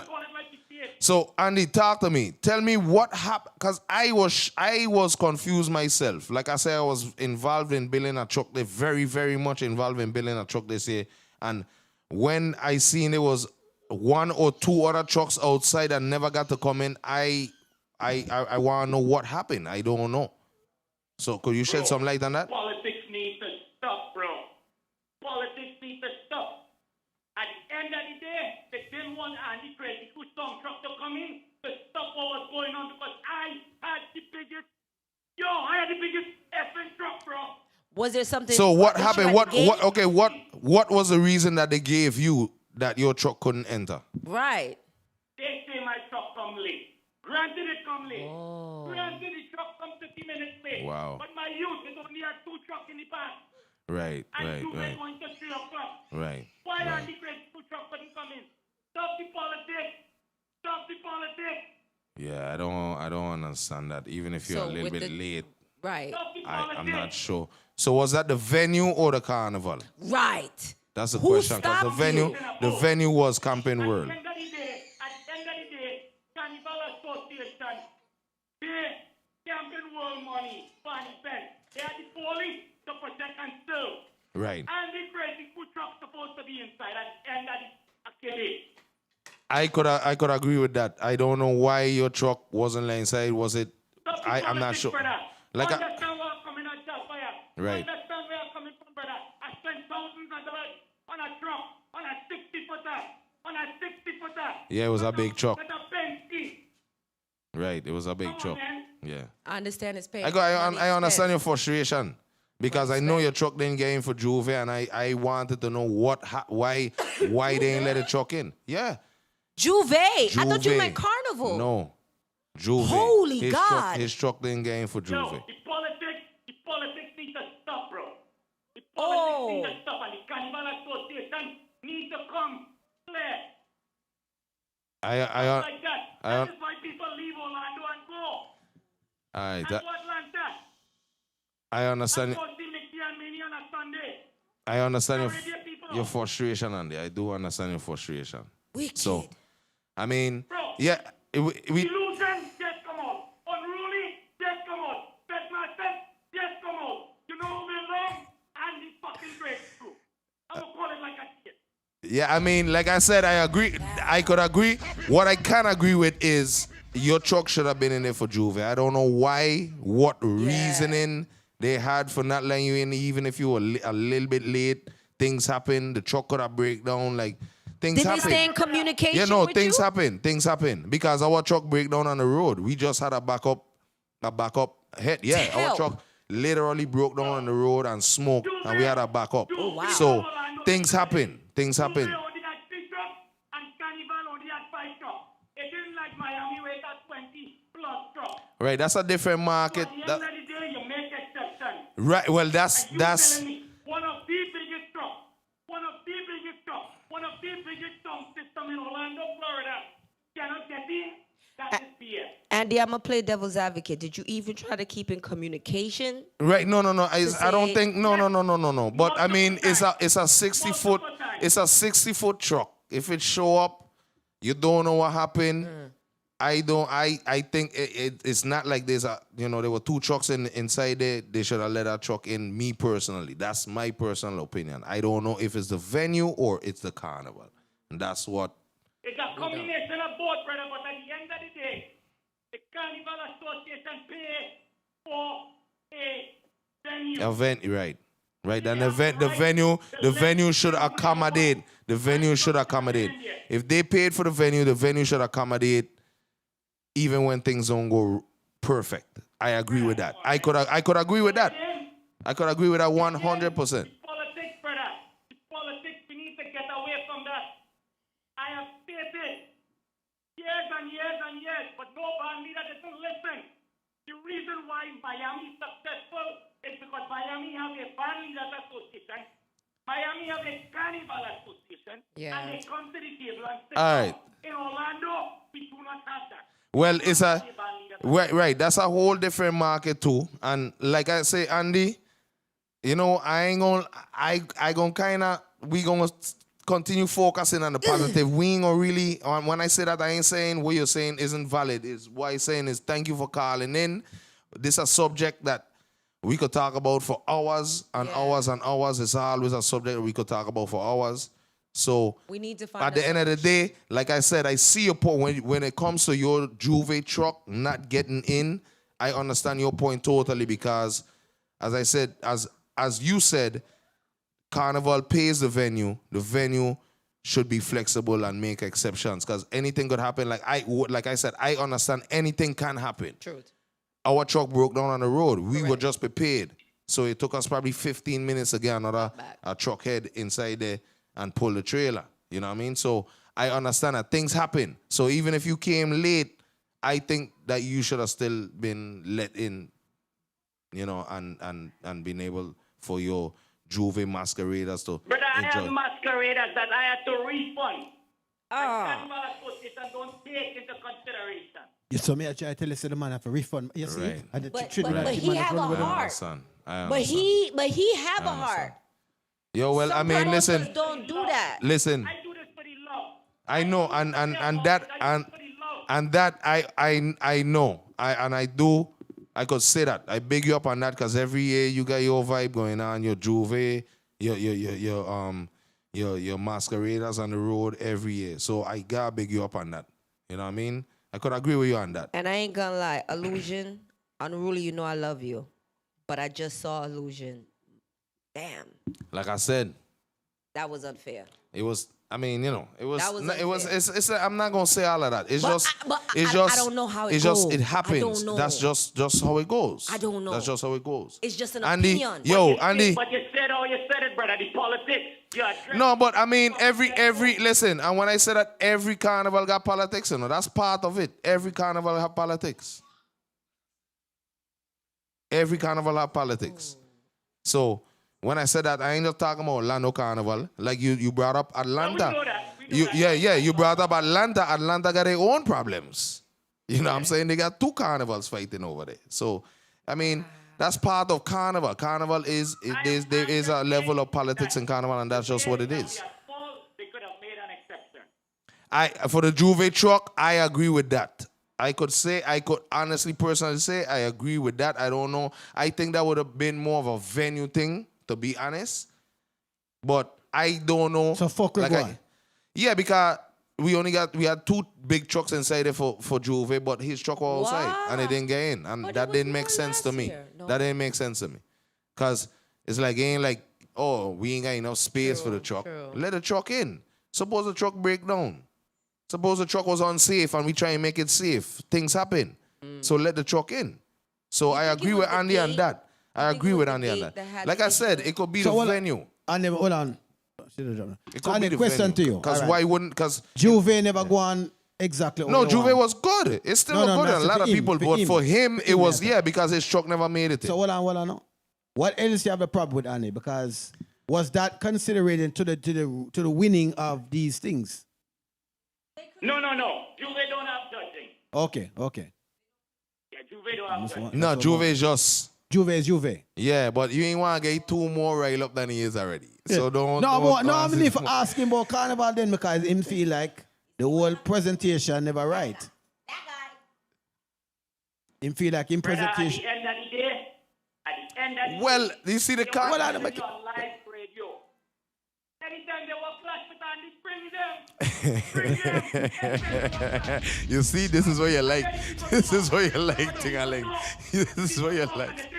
Call it like you see it. So Andy, talk to me. Tell me what happened, because I was confused myself. Like I said, I was involved in building a truck. They're very, very much involved in building a truck this year. And when I seen there was 1 or 2 other trucks outside that never got to come in, I want to know what happened. I don't know. So could you shed some light on that? Politics need to stop, bro. Politics need to stop. At the end of the day, they didn't want Andy Crazy Crew Song Truck to come in to stop what was going on because I had the biggest effing truck, bro. Was there something? So what happened? What was the reason that they gave you that your truck couldn't enter? Right. They say my truck come late. Granted it come late. Granted the truck come 50 minutes late. Wow. But my youth, they only had 2 trucks in the past. Right. And 2 men going to 3 o'clock. Right. Why are the great 2 trucks couldn't come in? Stop the politics. Stop the politics. Yeah, I don't understand that. Even if you're So a little with bit the- late, Right. Stop the I'm politics. not sure. So was that the venue or the carnival? Right. That's the Who question. Because stopped the venue was Camping World. At the end of the day, Carnival Association, they Camping World money for an event. They are the police to protect and serve. Right. And the crazy food truck supposed to be inside at the end of the activity. I could agree with that. I don't know why your truck wasn't inside. Was it? Stop the I'm not politics, sure. brother. Like Understand where I'm coming at Jalfire. Right. Understand where I'm coming from, brother. I spent thousands of dollars on a truck, on a 60-footer. Yeah, it was a big truck. With a Bentley. Right, it was a big Come on, truck. man. Yeah. I understand his pain. I understand your frustration because I know your truck didn't get in for Juve, and I wanted to know why they didn't let the truck in. Yeah. Juve. I thought you Juve. meant Carnival. No. Juve. Holy God. His truck didn't get in for Juve. No, the politics need to stop, bro. The politics need to stop, and the Carnival Association need to come clear. Like that. That is why people leave Orlando and go. Alright, And go Atlanta. I understand. And go see Mickey and Minnie on a Sunday. I understand Radio people. your frustration, Andy. I do understand your frustration. Wicked. So, I mean, Bro, yeah, we Illusion, just come out. Unruly, just come out. Bedmaster, just come out. You know who belong? And the fucking Yeah, I mean, like I said, I agree. I could agree. What I can agree with is your truck should have been in there for Juve. I don't know why, what reasoning they had for not letting you in, even if you were a little bit late. Things happen. The truck could have break down. Like, things Did they happen. stay in communication Yeah, no, with things you? happen. Things happen. Because our truck break down on the road. We just had a backup head. Yeah, our Help. truck literally broke down on the road and smoked, and we had a backup. Oh, wow. So things happen. Things happen. Juve only had 3 trucks and Carnival only had 5 trucks. It isn't like Miami where it has 20 plus trucks. Right, that's a different market. At the end of the day, you make exceptions. Right, well, that's And you telling me one of the biggest trucks, one of the biggest sound system in Orlando, Florida, cannot get in? That is BS. Andy, I'm gonna play devil's advocate. Did you even try to keep in communication? right. No. I don't say- think. No. But I mean, it's a 60-foot. Multiple times. It's a 60-foot truck. If it show up, you don't know what happened. I don't. I think it's not like there's a. There were 2 trucks inside there. They should have let that truck in. Me personally, that's my personal opinion. I don't know if it's the venue or it's the carnival, and that's what. It's a combination of both, brother, but at the end of the day, the Carnival Association pay for a venue. Right. And the venue should accommodate. The venue should accommodate. If they paid for the venue should accommodate, even when things don't go perfect. I agree with that. I could agree with that. I could agree with that 100%. Politics, brother. It's politics. We need to get away from that. I have stated years and years, but no band leader doesn't listen. The reason why Miami is successful is because Miami have a band leaders association. Miami have a carnival association. Yeah. And they come to the table and say, All right. in Orlando, we do not have that. Well, it's a right. That's a whole different market too. And like I say, Andy, I gonna we gonna continue focusing on the positive. We ain't gonna really. When I say that, I ain't saying what you're saying isn't valid. Is what I'm saying is thank you for calling in. This is a subject that we could talk about for hours and hours and hours. It's always a subject that we could talk about for hours. So We need to find at the end of the day, like I said, I see your point. When it comes to your Juve truck not getting in, I understand your point totally because, as I said, as you said, Carnival pays the venue. The venue should be flexible and make exceptions because anything could happen. Like I said, I understand anything can happen. Truth. Our truck broke down on the road. We were just prepared. So it took us probably 15 minutes to get another truck head inside there and pull the trailer. You know what I mean? So I understand that things happen. So even if you came late, I think that you should have still been let in, and been able for your Juve masqueraders to Brother, I enjoy. have masqueraders that I had to refund. Oh. Carnival Association don't take into consideration. You saw me, I try to listen to the man have a refund. You see? Right. And the But children he man have run a with him. heart. I But understand. he have a heart. Yo, well, Some I mean, promoters listen, don't do that. listen. I do this for the love. I know, and that I know, I could say that. I big you up on that because every year you got your vibe going on, your Juve, your masqueraders on the road every year. So I gotta big you up on that. You know what I mean? I could agree with you on that. And I ain't gonna lie, Illusion, Unruly, I love you. But I just saw Illusion. Damn, Like I said, that was unfair. it was. I mean, it was. That was it was. unfair. It's. I'm not gonna say all of that. It's just. It's I just. don't know how it It's just. goes. It I happens. don't know. That's just how it goes. I don't know. That's just how it goes. It's just an Andy, opinion. yo, Andy. But you said how you said it, brother. The politics. You address No, but I mean, every listen. And when I say that every carnival got politics, that's part of it. Every carnival have politics. Every carnival have politics. So when I said that, I ain't just talking about Orlando Carnival. Like you brought up Atlanta. we know that. We know that. You brought up Atlanta. Atlanta got their own problems. You know what I'm saying? They got 2 carnivals fighting over there. So, I mean, that's part of Carnival. Carnival there is a level of politics in Carnival, and that's just what it is. They could have made an exception. For the Juve truck, I agree with that. I could honestly, personally say, I agree with that. I don't know. I think that would have been more of a venue thing, to be honest. But I don't know. So fuck with one. Yeah, because we had 2 big trucks inside there for Juve, but his truck was outside and it didn't get in. And But that it was didn't make more sense to last me. year. No. That didn't make sense to me. Because it's like, it ain't like, oh, we ain't got enough space for the truck. True. Let the truck in. Suppose the truck break down. Suppose the truck was unsafe and we try and make it safe. Things happen. So let the truck in. So I think it agree was with the Andy on gate? that. I think agree it was with the Andy on gate that. that had Like the I said, issue? it could be So the hold on. venue. And hold on. It So could and be the the question venue. to you. Because All right. why wouldn't? Because Juve never go on exactly. no, how they Juve want. was good. It's still No, good. that's A lot for of him, people, for but him. for him, For it him, was yeah. because his truck never made it. So hold on. No. What else you have a problem with, Annie? Because was that considering to the winning of these things? No. Juve don't have judging. Okay. Yeah, Juve don't have judging. No, Juve is just. Juve is Juve. Yeah, but you ain't want to get 2 more riled up than he is already. So don't. I mean, if asking about Carnival then because him feel like the whole presentation never right. Him feel like him Brother, presentation. at the end of the day, Well, you see the car. Well, on live radio. Anytime they walk flash with Andy, bring them. You see, this is what you like. This is what you like, Ting-a-ling. This is what you like.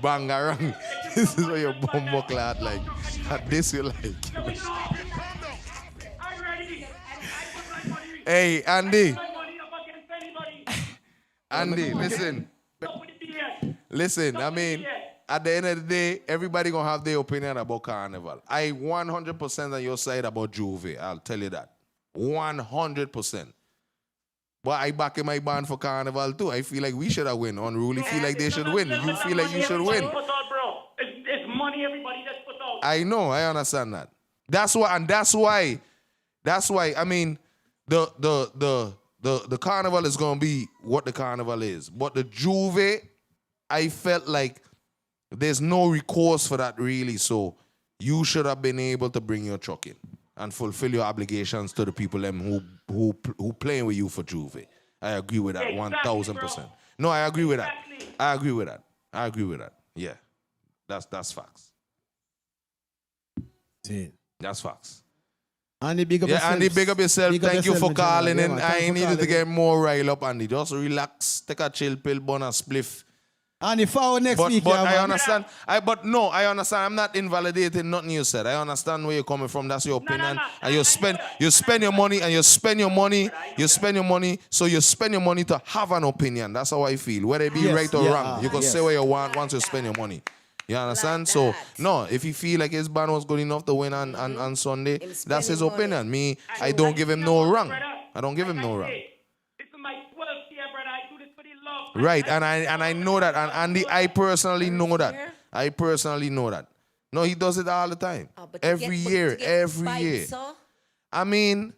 Bangarang. This is what your bumbo clad like. And this you like. I'm ready. I put my money. Hey, Andy. My money up against anybody. Andy, listen. Stop with the BS. Listen, I mean, at the end of the day, everybody gonna have their opinion about Carnival. I 100% on your side about Juve. I'll tell you that. 100%. But I back in my band for Carnival too. I feel like we should have win. Unruly feel like they should win. You feel like you should win. It's money everybody just put out. I know, I understand that. That's why, I mean, the Carnival is gonna be what the Carnival is. But the Juve, I felt like there's no recourse for that really. So you should have been able to bring your truck in and fulfill your obligations to the people who playing with you for Juve. I agree with that, Exactly, 1,000%. No, I agree with that. I agree with that. Yeah, that's facts. That's facts. Andy, big up yourself. Andy, big up yourself. Thank you for calling in. I ain't needed to get more riled up, Andy. Just relax, take a chill pill, burn a spliff. And if I next week, but I understand. I understand. I'm not invalidating nothing you said. I understand where you're coming from. That's your opinion. And you spend your money and you spend your money. So you spend your money to have an opinion. That's how I feel. Whether it be right or wrong, you can say what you want once you spend your money. You understand? So no, if you feel like his band was good enough to win on Sunday, that's his opinion. Me, I don't give him no wrong. I don't give him no wrong. Right, and I know that, and Andy, I personally know that. No, he does it all the time. Every year. I mean,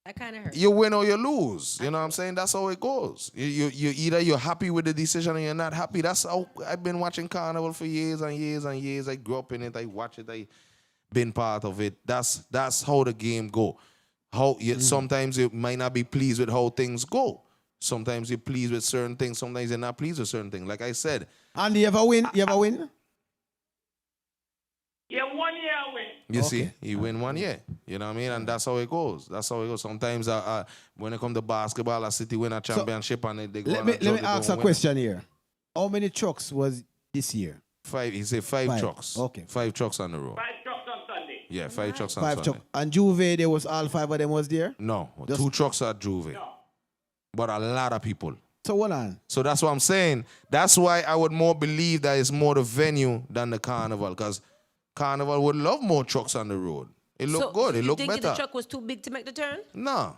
that kind of hurts. you win or you lose. You know what I'm saying? That's how it goes. You either you're happy with the decision or you're not happy. That's how I've been watching Carnival for years and years and years. I grew up in it. I watch it. I been part of it. That's how the game go. Sometimes you might not be pleased with how things go. Sometimes you're pleased with certain things. Sometimes you're not pleased with certain things. Like I said. And you ever win? Yeah, 1 year I win. You see, you win 1 year. You know what I mean? And that's how it goes. Sometimes when it comes to basketball, a city win a championship and they go. Let me ask a question here. How many trucks was this year? 5. He said 5 trucks. Okay. 5 trucks on the road. 5 trucks on Sunday. Yeah, 5 trucks on 5 Sunday. trucks. And Juve, there was all 5 of them was there? No, 2 trucks at Juve. No. But a lot of people. So hold on. So that's what I'm saying. That's why I would more believe that it's more the venue than the Carnival. Because Carnival would love more trucks on the road. It looked good. It looked better. You think the truck was too big to make the turn? No.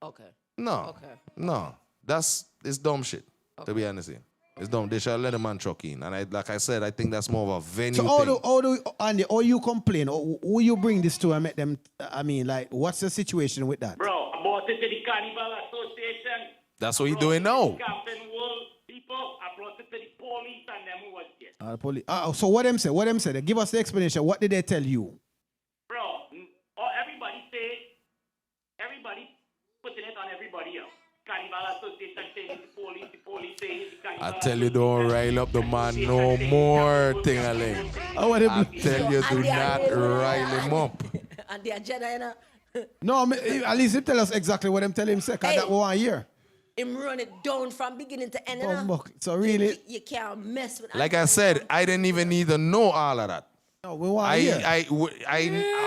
Okay. No. Okay. No. It's dumb shit, to be honest here. It's dumb. They should let a man truck in. And like I said, I think that's more of a venue thing. Andy, or you complain, or who you bring this to and make them, I mean, like, what's the situation with that? Bro, I brought it to the Carnival Association. That's what he's doing now. Captain Wool people, I brought it to the police and them who was there. Police. So what them say? What them say? They give us the explanation. What did they tell you? Bro, everybody putting it on everybody else. Carnival Association saying it's the police saying it's the Carnival I tell you, don't rile up the man no more, Ting-a-ling. I tell you, do not rile him up. And the agenda, you know. No, at least he tell us exactly what I'm telling him, say, 'cause that 1 year. Him run it down from beginning to end. You know? Bumbuck. So really, You can't mess with. Like I said, I didn't even need to know all of that. no, we 1 year.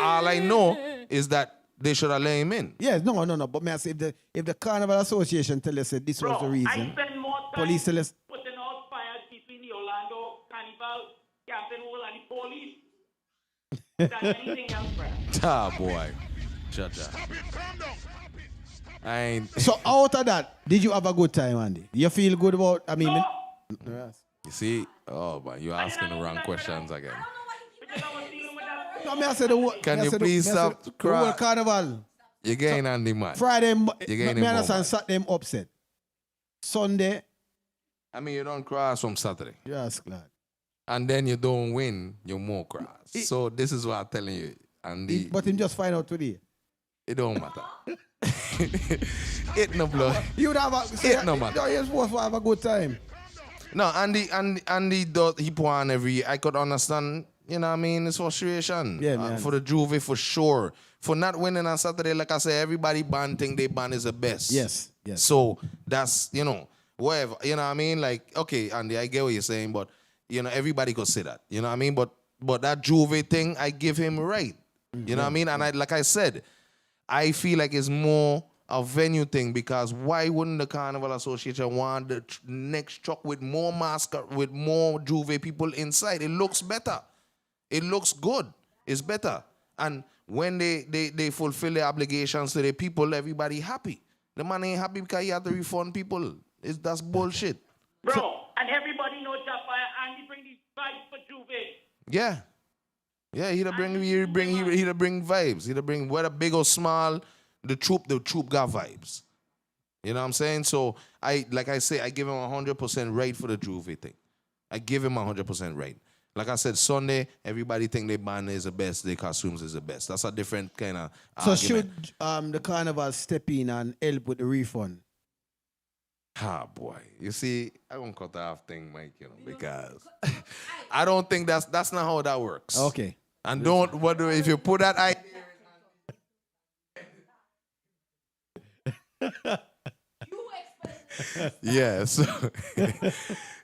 All I know is that they should have let him in. Yes, no. But may I say, if the Carnival Association tell us that this was the I reason, spend more time police tell us, putting out fires between the Orlando Carnival camping hall and the police than anything else, bro. Ah, boy. Shut up. I ain't. so out of that, did you have a good time, Andy? You feel good about, Yes. You see? Oh, but you're asking the wrong questions again. Because I was dealing with that. No, me I say the whole, Can me I you say the- please me I say stop the crying? whole Carnival. You're getting on the man. Friday, You're getting me him understand over. Saturday I'm upset. Sunday, I mean, you don't cross from Saturday. yes, glad. And then you don't win, you more cross. So this is what I'm telling you. And But him just find out today. it don't matter. It no blood. You would have a, It no matter. You're supposed to have a good time. No, Andy does, he put on every year. I could understand, you know what I mean, his frustration. Yeah, man. For the Juve, for sure. For not winning on Saturday, like I said, everybody band think they band is the best. Yes. So that's, whatever. You know what I mean? Like, okay, Andy, I get what you're saying, but, everybody could say that. You know what I mean? But that Juve thing, I give him right. You know what I mean? And like I said, I feel like it's more a venue thing, because why wouldn't the Carnival Association want the next truck with more with more Juve people inside? It looks better. It looks good. It's better. And when they fulfill their obligations to the people, everybody happy. The man ain't happy because he had to refund people. That's bullshit. Bro, and everybody knows that fire and he bring these vibes for Juve. Yeah. Yeah, he'd bring vibes. He'd bring, whether big or small, the troop got vibes. You know what I'm saying? So I give him 100% right for the Juve thing. I give him 100% right. Like I said, Sunday, everybody think their band is the best, their costumes is the best. That's a different kind of So argument. should the Carnival step in and help with the refund? Ah, boy. You see, I won't cut off thing, Mike, because I don't think that's not how that works. Okay. And if you put that idea. Yeah, so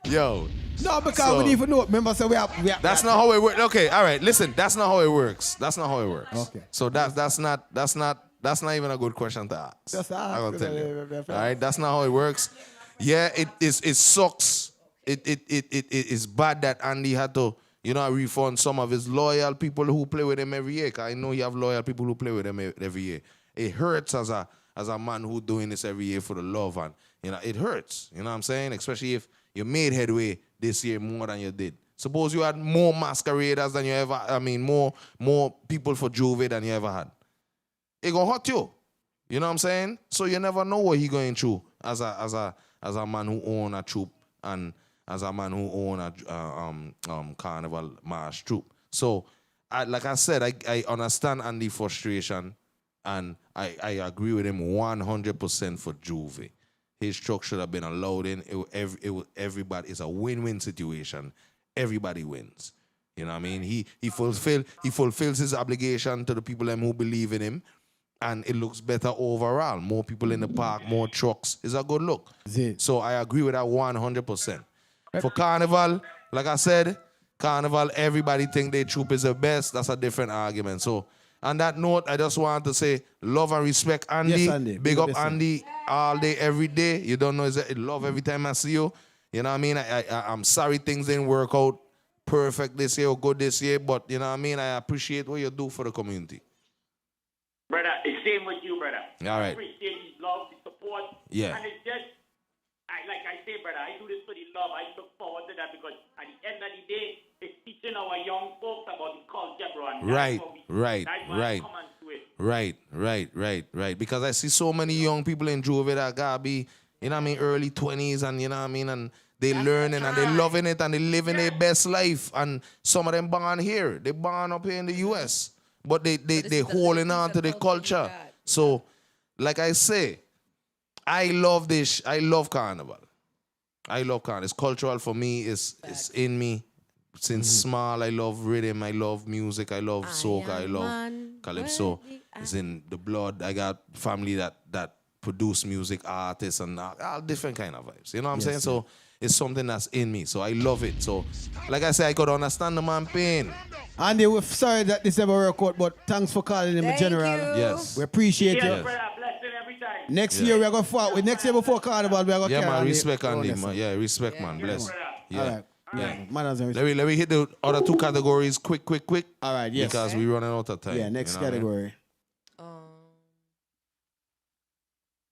yo. No, because we need to know. Remember, so we have That's not how it works. Okay, all right. Listen, that's not how it works. That's not how it works. Okay. So that's not even a good question to ask. Just ask. I'm gonna tell you. All right, that's not how it works. Yeah, it sucks. It is bad that Andy had to, refund some of his loyal people who play with him every year. 'Cause I know you have loyal people who play with him every year. It hurts as a man who doing this every year for the love, and it hurts. You know what I'm saying? Especially if you made headway this year more than you did. Suppose you had more masqueraders than you ever. More people for Juve than you ever had. It gonna hurt you. You know what I'm saying? So you never know what he going through as a man who own a troop and as a man who own a Carnival March troop. So, like I said, I understand Andy's frustration, and I agree with him 100% for Juve. His truck should have been allowed in. Everybody, it's a win-win situation. Everybody wins. You know what I mean? He fulfills his obligation to the people who believe in him, and it looks better overall. More people in the park, more trucks. It's a good look. So I agree with that 100%. For Carnival, like I said, Carnival, everybody think their troop is the best. That's a different argument. So on that note, I just want to say love and respect Andy. Yes, Andy. Big up Andy all day, every day. You don't know, it's love every time I see you. You know what I mean? I'm sorry things didn't work out perfect this year or good this year, but you know what I mean? I appreciate what you do for the community. Brother, it's same with you, brother. All right. I appreciate his love, his support. Yeah. And it's just, like I say, brother, I do this for the love. I look forward to that because at the end of the day, it's teaching our young folks about the culture, bro. And Right, that's what right, that's why right. I come and do it. Right. Because I see so many young people in Juve that gotta be, you know what I mean, early 20s, and you know what I mean, and they learning and they loving it and they living their best life. And some of them born here. They born up here in the US. But they holding on to the culture. So, like I say, I love this. I love Carnival. I love Carnival. It's cultural for me. It's in me. Since small, I love rhythm. I love music. I love soca. I love calypso. It's in the blood. I got family that produce music, artists, and all different kind of vibes. You know what I'm saying? So it's something that's in me. So I love it. So, like I said, I could understand the man pain. Andy, we're sorry that this never worked out, but thanks for calling him in general. Yes. We appreciate Yes, you. brother, blessing every time. Next year we're gonna fight. With next year before Carnival, we're gonna Yeah, carry man. Andy. Respect Andy, Oh, man. Yeah, respect, man. Bless. brother. Yeah. All right. Yeah. Man, Let me hit the other two categories quick. all right, yes. Because we're running out of time. Yeah, next you know what I mean? category.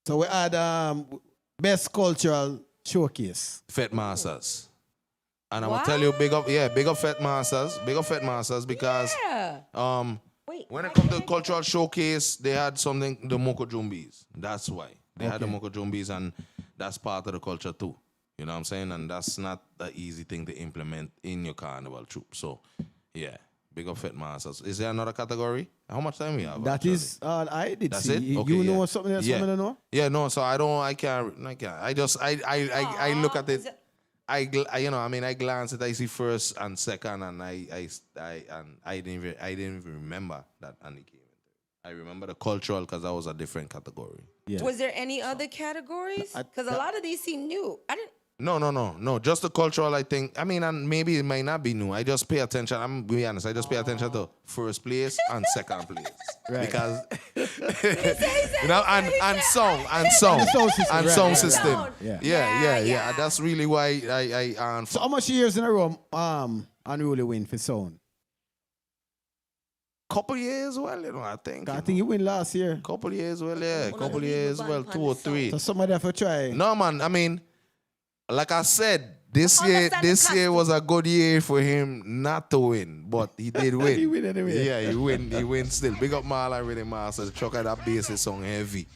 So we had best cultural showcase. Fet Masters. And I'm gonna tell you, big up Fet Masters. Big up Fet Masters because when it comes to cultural showcase, they had something, the Moko Jumbies. That's why. They had the Moko Jumbies, and that's part of the culture too. You know what I'm saying? And that's not an easy thing to implement in your carnival troupe. So, yeah, big up Fet Masters. Is there another category? How much time we have? That is all I did. That's see. it? Okay, You know yeah. something else? Yeah. Something to know? Yeah, no. So I can't. I look at it. I glance at it. I see first and second, and I didn't even remember that Andy came in there. I remember the cultural because that was a different category. Yeah. Was there any other categories? Because a lot of these seem new. I didn't. No. Just the cultural, I think. I mean, and maybe it might not be new. I just pay attention. I'm gonna be honest. I just pay attention to first place and second place. Right. Because you know, and sound system. Yeah. That's really why I So how much years in a row Unruly win for sound? couple years, well, I think. I think you win last year. Couple years, well, yeah. Couple years, well, 2 or 3. So somebody have to try. No, man. I mean, like I said, this year was a good year for him not to win, but he did win. He win anyway. Yeah, he win still. Big up Marlon Rhythm Master. The truck at that bass is song heavy.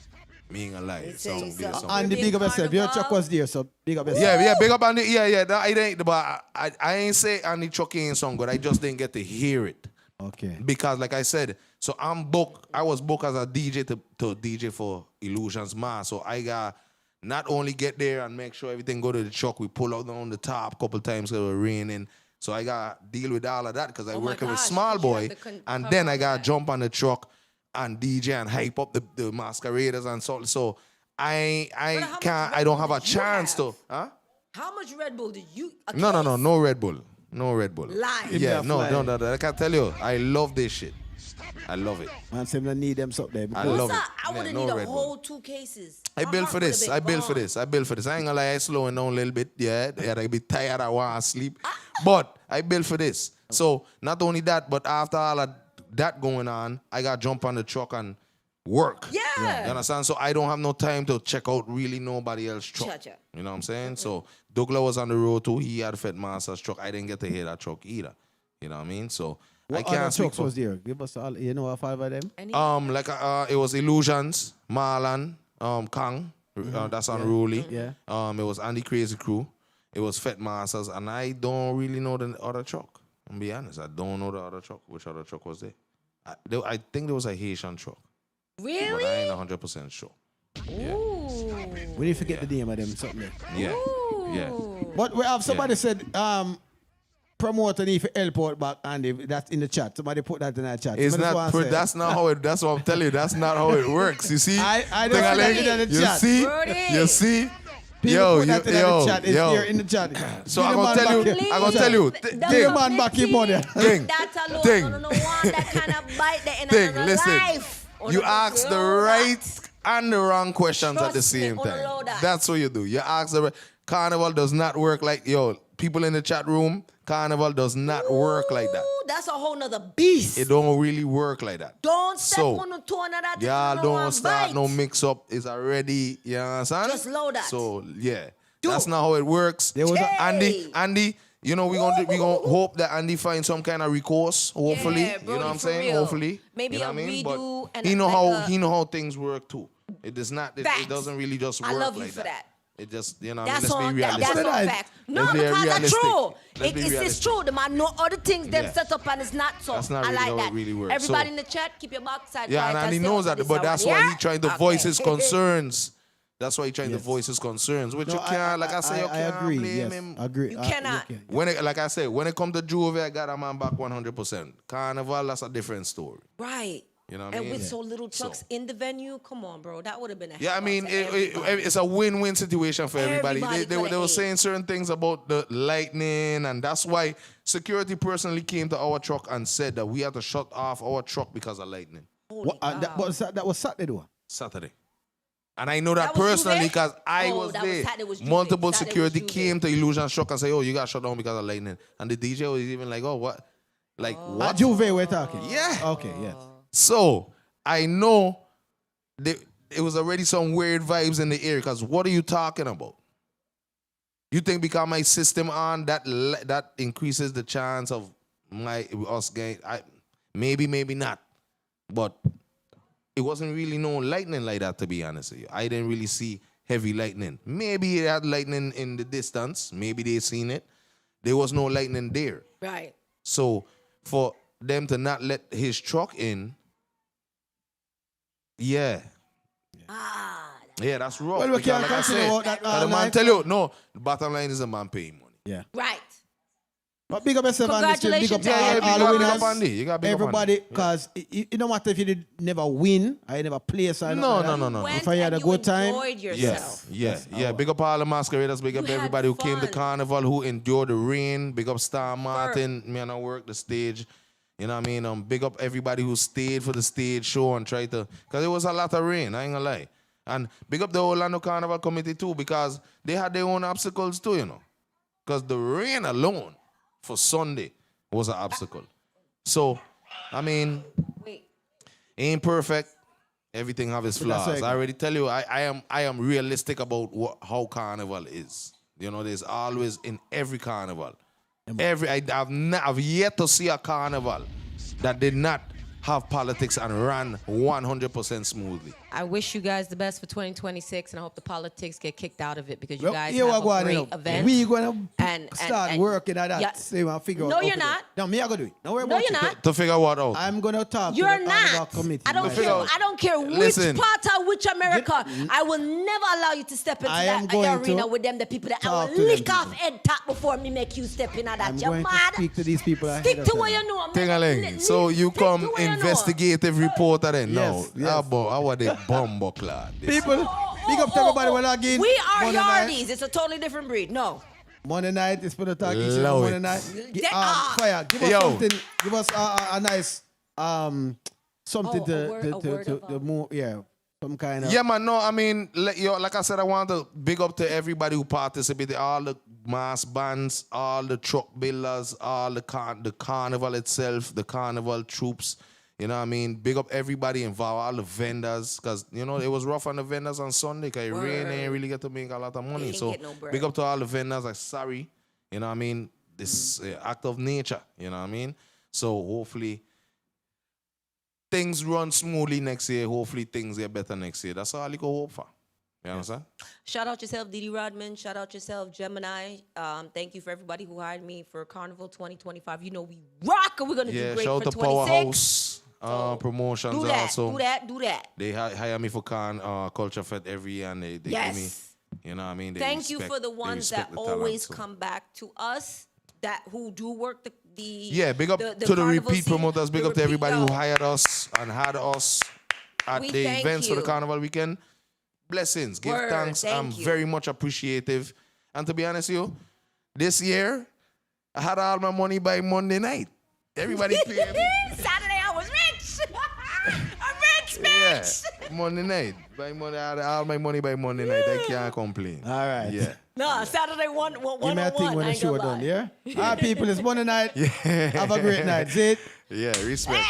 Me ain't gonna lie. Song. And the big up yourself. Your truck was there, so big up yourself. Yeah, big up Andy. Yeah. I ain't, but I ain't say Andy truck ain't song, but I just didn't get to hear it. Okay. Because like I said, so I was booked as a DJ to DJ for Illusions Mass. So I got not only get there and make sure everything go to the truck, we pull out on the top a couple times because it was raining. So I got to deal with all of that because I working with Small Boy. And then I got to jump on the truck and DJ and hype up the masqueraders and so I don't have a chance to. Huh? How much Red Bull did you? No, no Red Bull. No Red Bull. Live. Yeah, no. I can tell you, I love this shit. I love it. Man, say I need them something there. I love it. I would have no need a Red whole Bull. 2 cases. I My built heart for this. would've I been built for gone. this. I built for this. I ain't gonna lie, I slowing down a little bit. Yeah, I be tired. I want to sleep. But I built for this. So not only that, but after all of that going on, I got to jump on the truck and work. Yeah. You understand? So I don't have no time to check out really nobody else's truck. Cha-cha. You know what I'm saying? So Douglas was on the road too. He had Fet Master's truck. I didn't get to hear that truck either. You know what I mean? So What I can't other speak trucks for. was there? Give us all. You know what 5 of them? It was Illusions, Marlon, Kang. That's unruly. Yeah. It was Andy Crazy Crew. It was Fet Masters, and I don't really know the other truck. I'm be honest, I don't know the other truck. Which other truck was there? I think there was a Haitian truck. Really? But I ain't 100% sure. Yeah. We need to forget the name of them something. Yeah. Yeah. But we have somebody said promoter need for help out back, Andy. That's in the chat. Somebody put that in the chat. It's not. That's not how it. That's what I'm telling you. That's not how it works. You see? I don't see that in the you chat. see? Brody. You see? People put that in the chat. It's here in the chat. So I'm gonna tell you. Give your man back your money. That alone, I don't know one that kind of bite that in another Listen. life. You ask the right and the wrong questions at the Trust me, same time. unload that. That's what you do. You ask the right. Carnival does not work like people in the chat room. Carnival does not work like that. Ooh, that's a whole nother beast. It don't really work like that. Don't step So, on the tone of that. Y'all don't start no mix up. It's already, you understand? Just load that. So yeah, that's not how it works. There was a- Andy. You know we gonna hope that Andy finds some kind of recourse. Hopefully, Yeah, you know Brody, what I'm for saying. real. Hopefully, Maybe you know a what I mean? redo But and he a- know like how he know how things work too. It does not. It Facts. doesn't really just work I love you like for that. It just let's That's be on realistic. that's on fact. No, Let's be because that's realistic. true. Let's be It's realistic. true. The man know other things them Yeah. set up and it's not so. That's not I really like how that. it really works. Everybody So- in the chat, keep your backside Yeah, quiet and he stay knows on that, this but one. that's why Yeah? he's trying to voice his Okay. concerns. That's why he's trying to Yes. voice his concerns, which No, you can't, like I say, you I can't agree. blame Yes, him. agree. You cannot. can. When it, like I say, when it comes to Juvie, I got a man back 100%. Carnival, that's a different story. Right. You know what I And mean? with so little trucks in the venue, come on, bro. That would have been a Yeah, I help mean, out to everybody. it's a win-win situation for everybody. Everybody They were coulda ate. saying certain things about the lightning, and that's why security personally came to our truck and said that we had to shut off our truck because of lightning. Holy cow. That was Saturday, though. Saturday. And I know that, That was personally Juve? because I Oh, was that was there. Saturday was Juve. Multiple Saturday security was Juve. came to Illusion Truck and say, "Oh, you got shut down because of lightning." And the DJ was even like, "Oh, what? Like what?" Juve, we're talking. Yeah. Okay, yes. So I know it was already some weird vibes in the air. Because what are you talking about? You think because my system on that increases the chance of us getting? Maybe not, but it wasn't really no lightning like that, to be honest with you. I didn't really see heavy lightning. Maybe it had lightning in the distance. Maybe they seen it. There was no lightning there. Right. So for them to not let his truck in, yeah, that's rough. Well, we Because can't like I consider said, about that, the man like- tell you, no, the bottom line is a man paying money. Yeah. Right. But big up yourself and big Congratulations up to all, everybody. all You the gotta big winners. up Andy. You gotta big up Everybody, Andy. because it don't matter if you did never win or you never place or No. Went If I had and a good time, enjoyed yourself. Yeah. Big up all the masqueraders. Big up You had everybody who came to fun. Carnival, who endured the rain. Big up Star Martin. Me and I work the stage. You know what I mean? Big up everybody who stayed for the stage show and tried to, because it was a lot of rain. I ain't gonna lie. And big up the Orlando Carnival committee too, because they had their own obstacles too, you know. Because the rain alone for Sunday was an obstacle. So, I mean, Wait. ain't perfect. Everything have its that's flaws. right. I already tell you, I am realistic about how Carnival is. You know, there's always in every Carnival. I've yet to see a Carnival that did not have politics and ran 100% smoothly. I wish you guys the best for 2026, and I hope the politics get kicked out of it because you Well, guys here have we a go, great you know. event. We going And- to start and- working at that. yeah. Same and figure out. No, how you're to do it. not. No, me I go do it. Don't worry No, about you're it. not. To figure what out? I'm gonna talk You're to the Carnival not. committee. I don't figure care. out- I don't care Listen. which part of which America. I will never allow you to step into I am that going arena to with them. The people that I talk will to them lick off people. head top before me make you step in at that. I'm You're going to mad. speak to these people. ahead Stick of to time. what you know. Ting-a-ling. So you Stick to come what you know. investigative reporter then? No. Yes. How are they bomber clad? People, big up to everybody when I get We are Monday night. yardies. It's a totally different breed. No. Monday night is for the talk. Love Monday it. night. They are. Fire. Give us Yo. something. Give us a nice something Oh, a word to move. Yeah, some kind of. Yeah, man. No, I mean, like I said, I want to big up to everybody who participated, all the mass bands, all the truck builders, all the carnival itself, the carnival troops. You know what I mean? Big up everybody involved, all the vendors, because, you know, it was rough on the vendors on Sunday because it rained, they ain't really get to make a lot of money. didn't So get no bread. big up to all the vendors. I'm sorry. You know what I mean? This act of nature. You know what I mean? So hopefully things run smoothly next year. Hopefully things get better next year. That's all you can hope for. You understand? Shout out yourself, Didi Rodman. Shout out yourself, Gemini. Thank you for everybody who hired me for Carnival 2025. You know we rock and we're gonna Yeah, do great shout for out to 26. Powerhouse Promotions Do that, also. do that. They hire me for Culture Fest every year, and they give me, Yes. you know what I mean? They Thank you respect- for the they ones that respect the talent, always so. come back to us, that who do work the Yeah, big up to the Carnival repeat scene, promoters. Big the up to repeat- everybody yo. who hired us and had us at We the thank events for the you. Carnival weekend. Blessings. Give Word, thanks. thank I'm you. very much appreciative. And to be honest with you, this year, I had all my money by Monday night. Everybody paid me. Saturday I was rich. I'm rich, Yeah, bitch. Monday night. By Monday, I had all my money by Monday night. I can't complain. All right. Yeah. No, Saturday one Give me a on thing one. when I the ain't show gonna done, lie. yeah? All right, people, it's Monday night. Have a great night. Zit. Yeah, respect.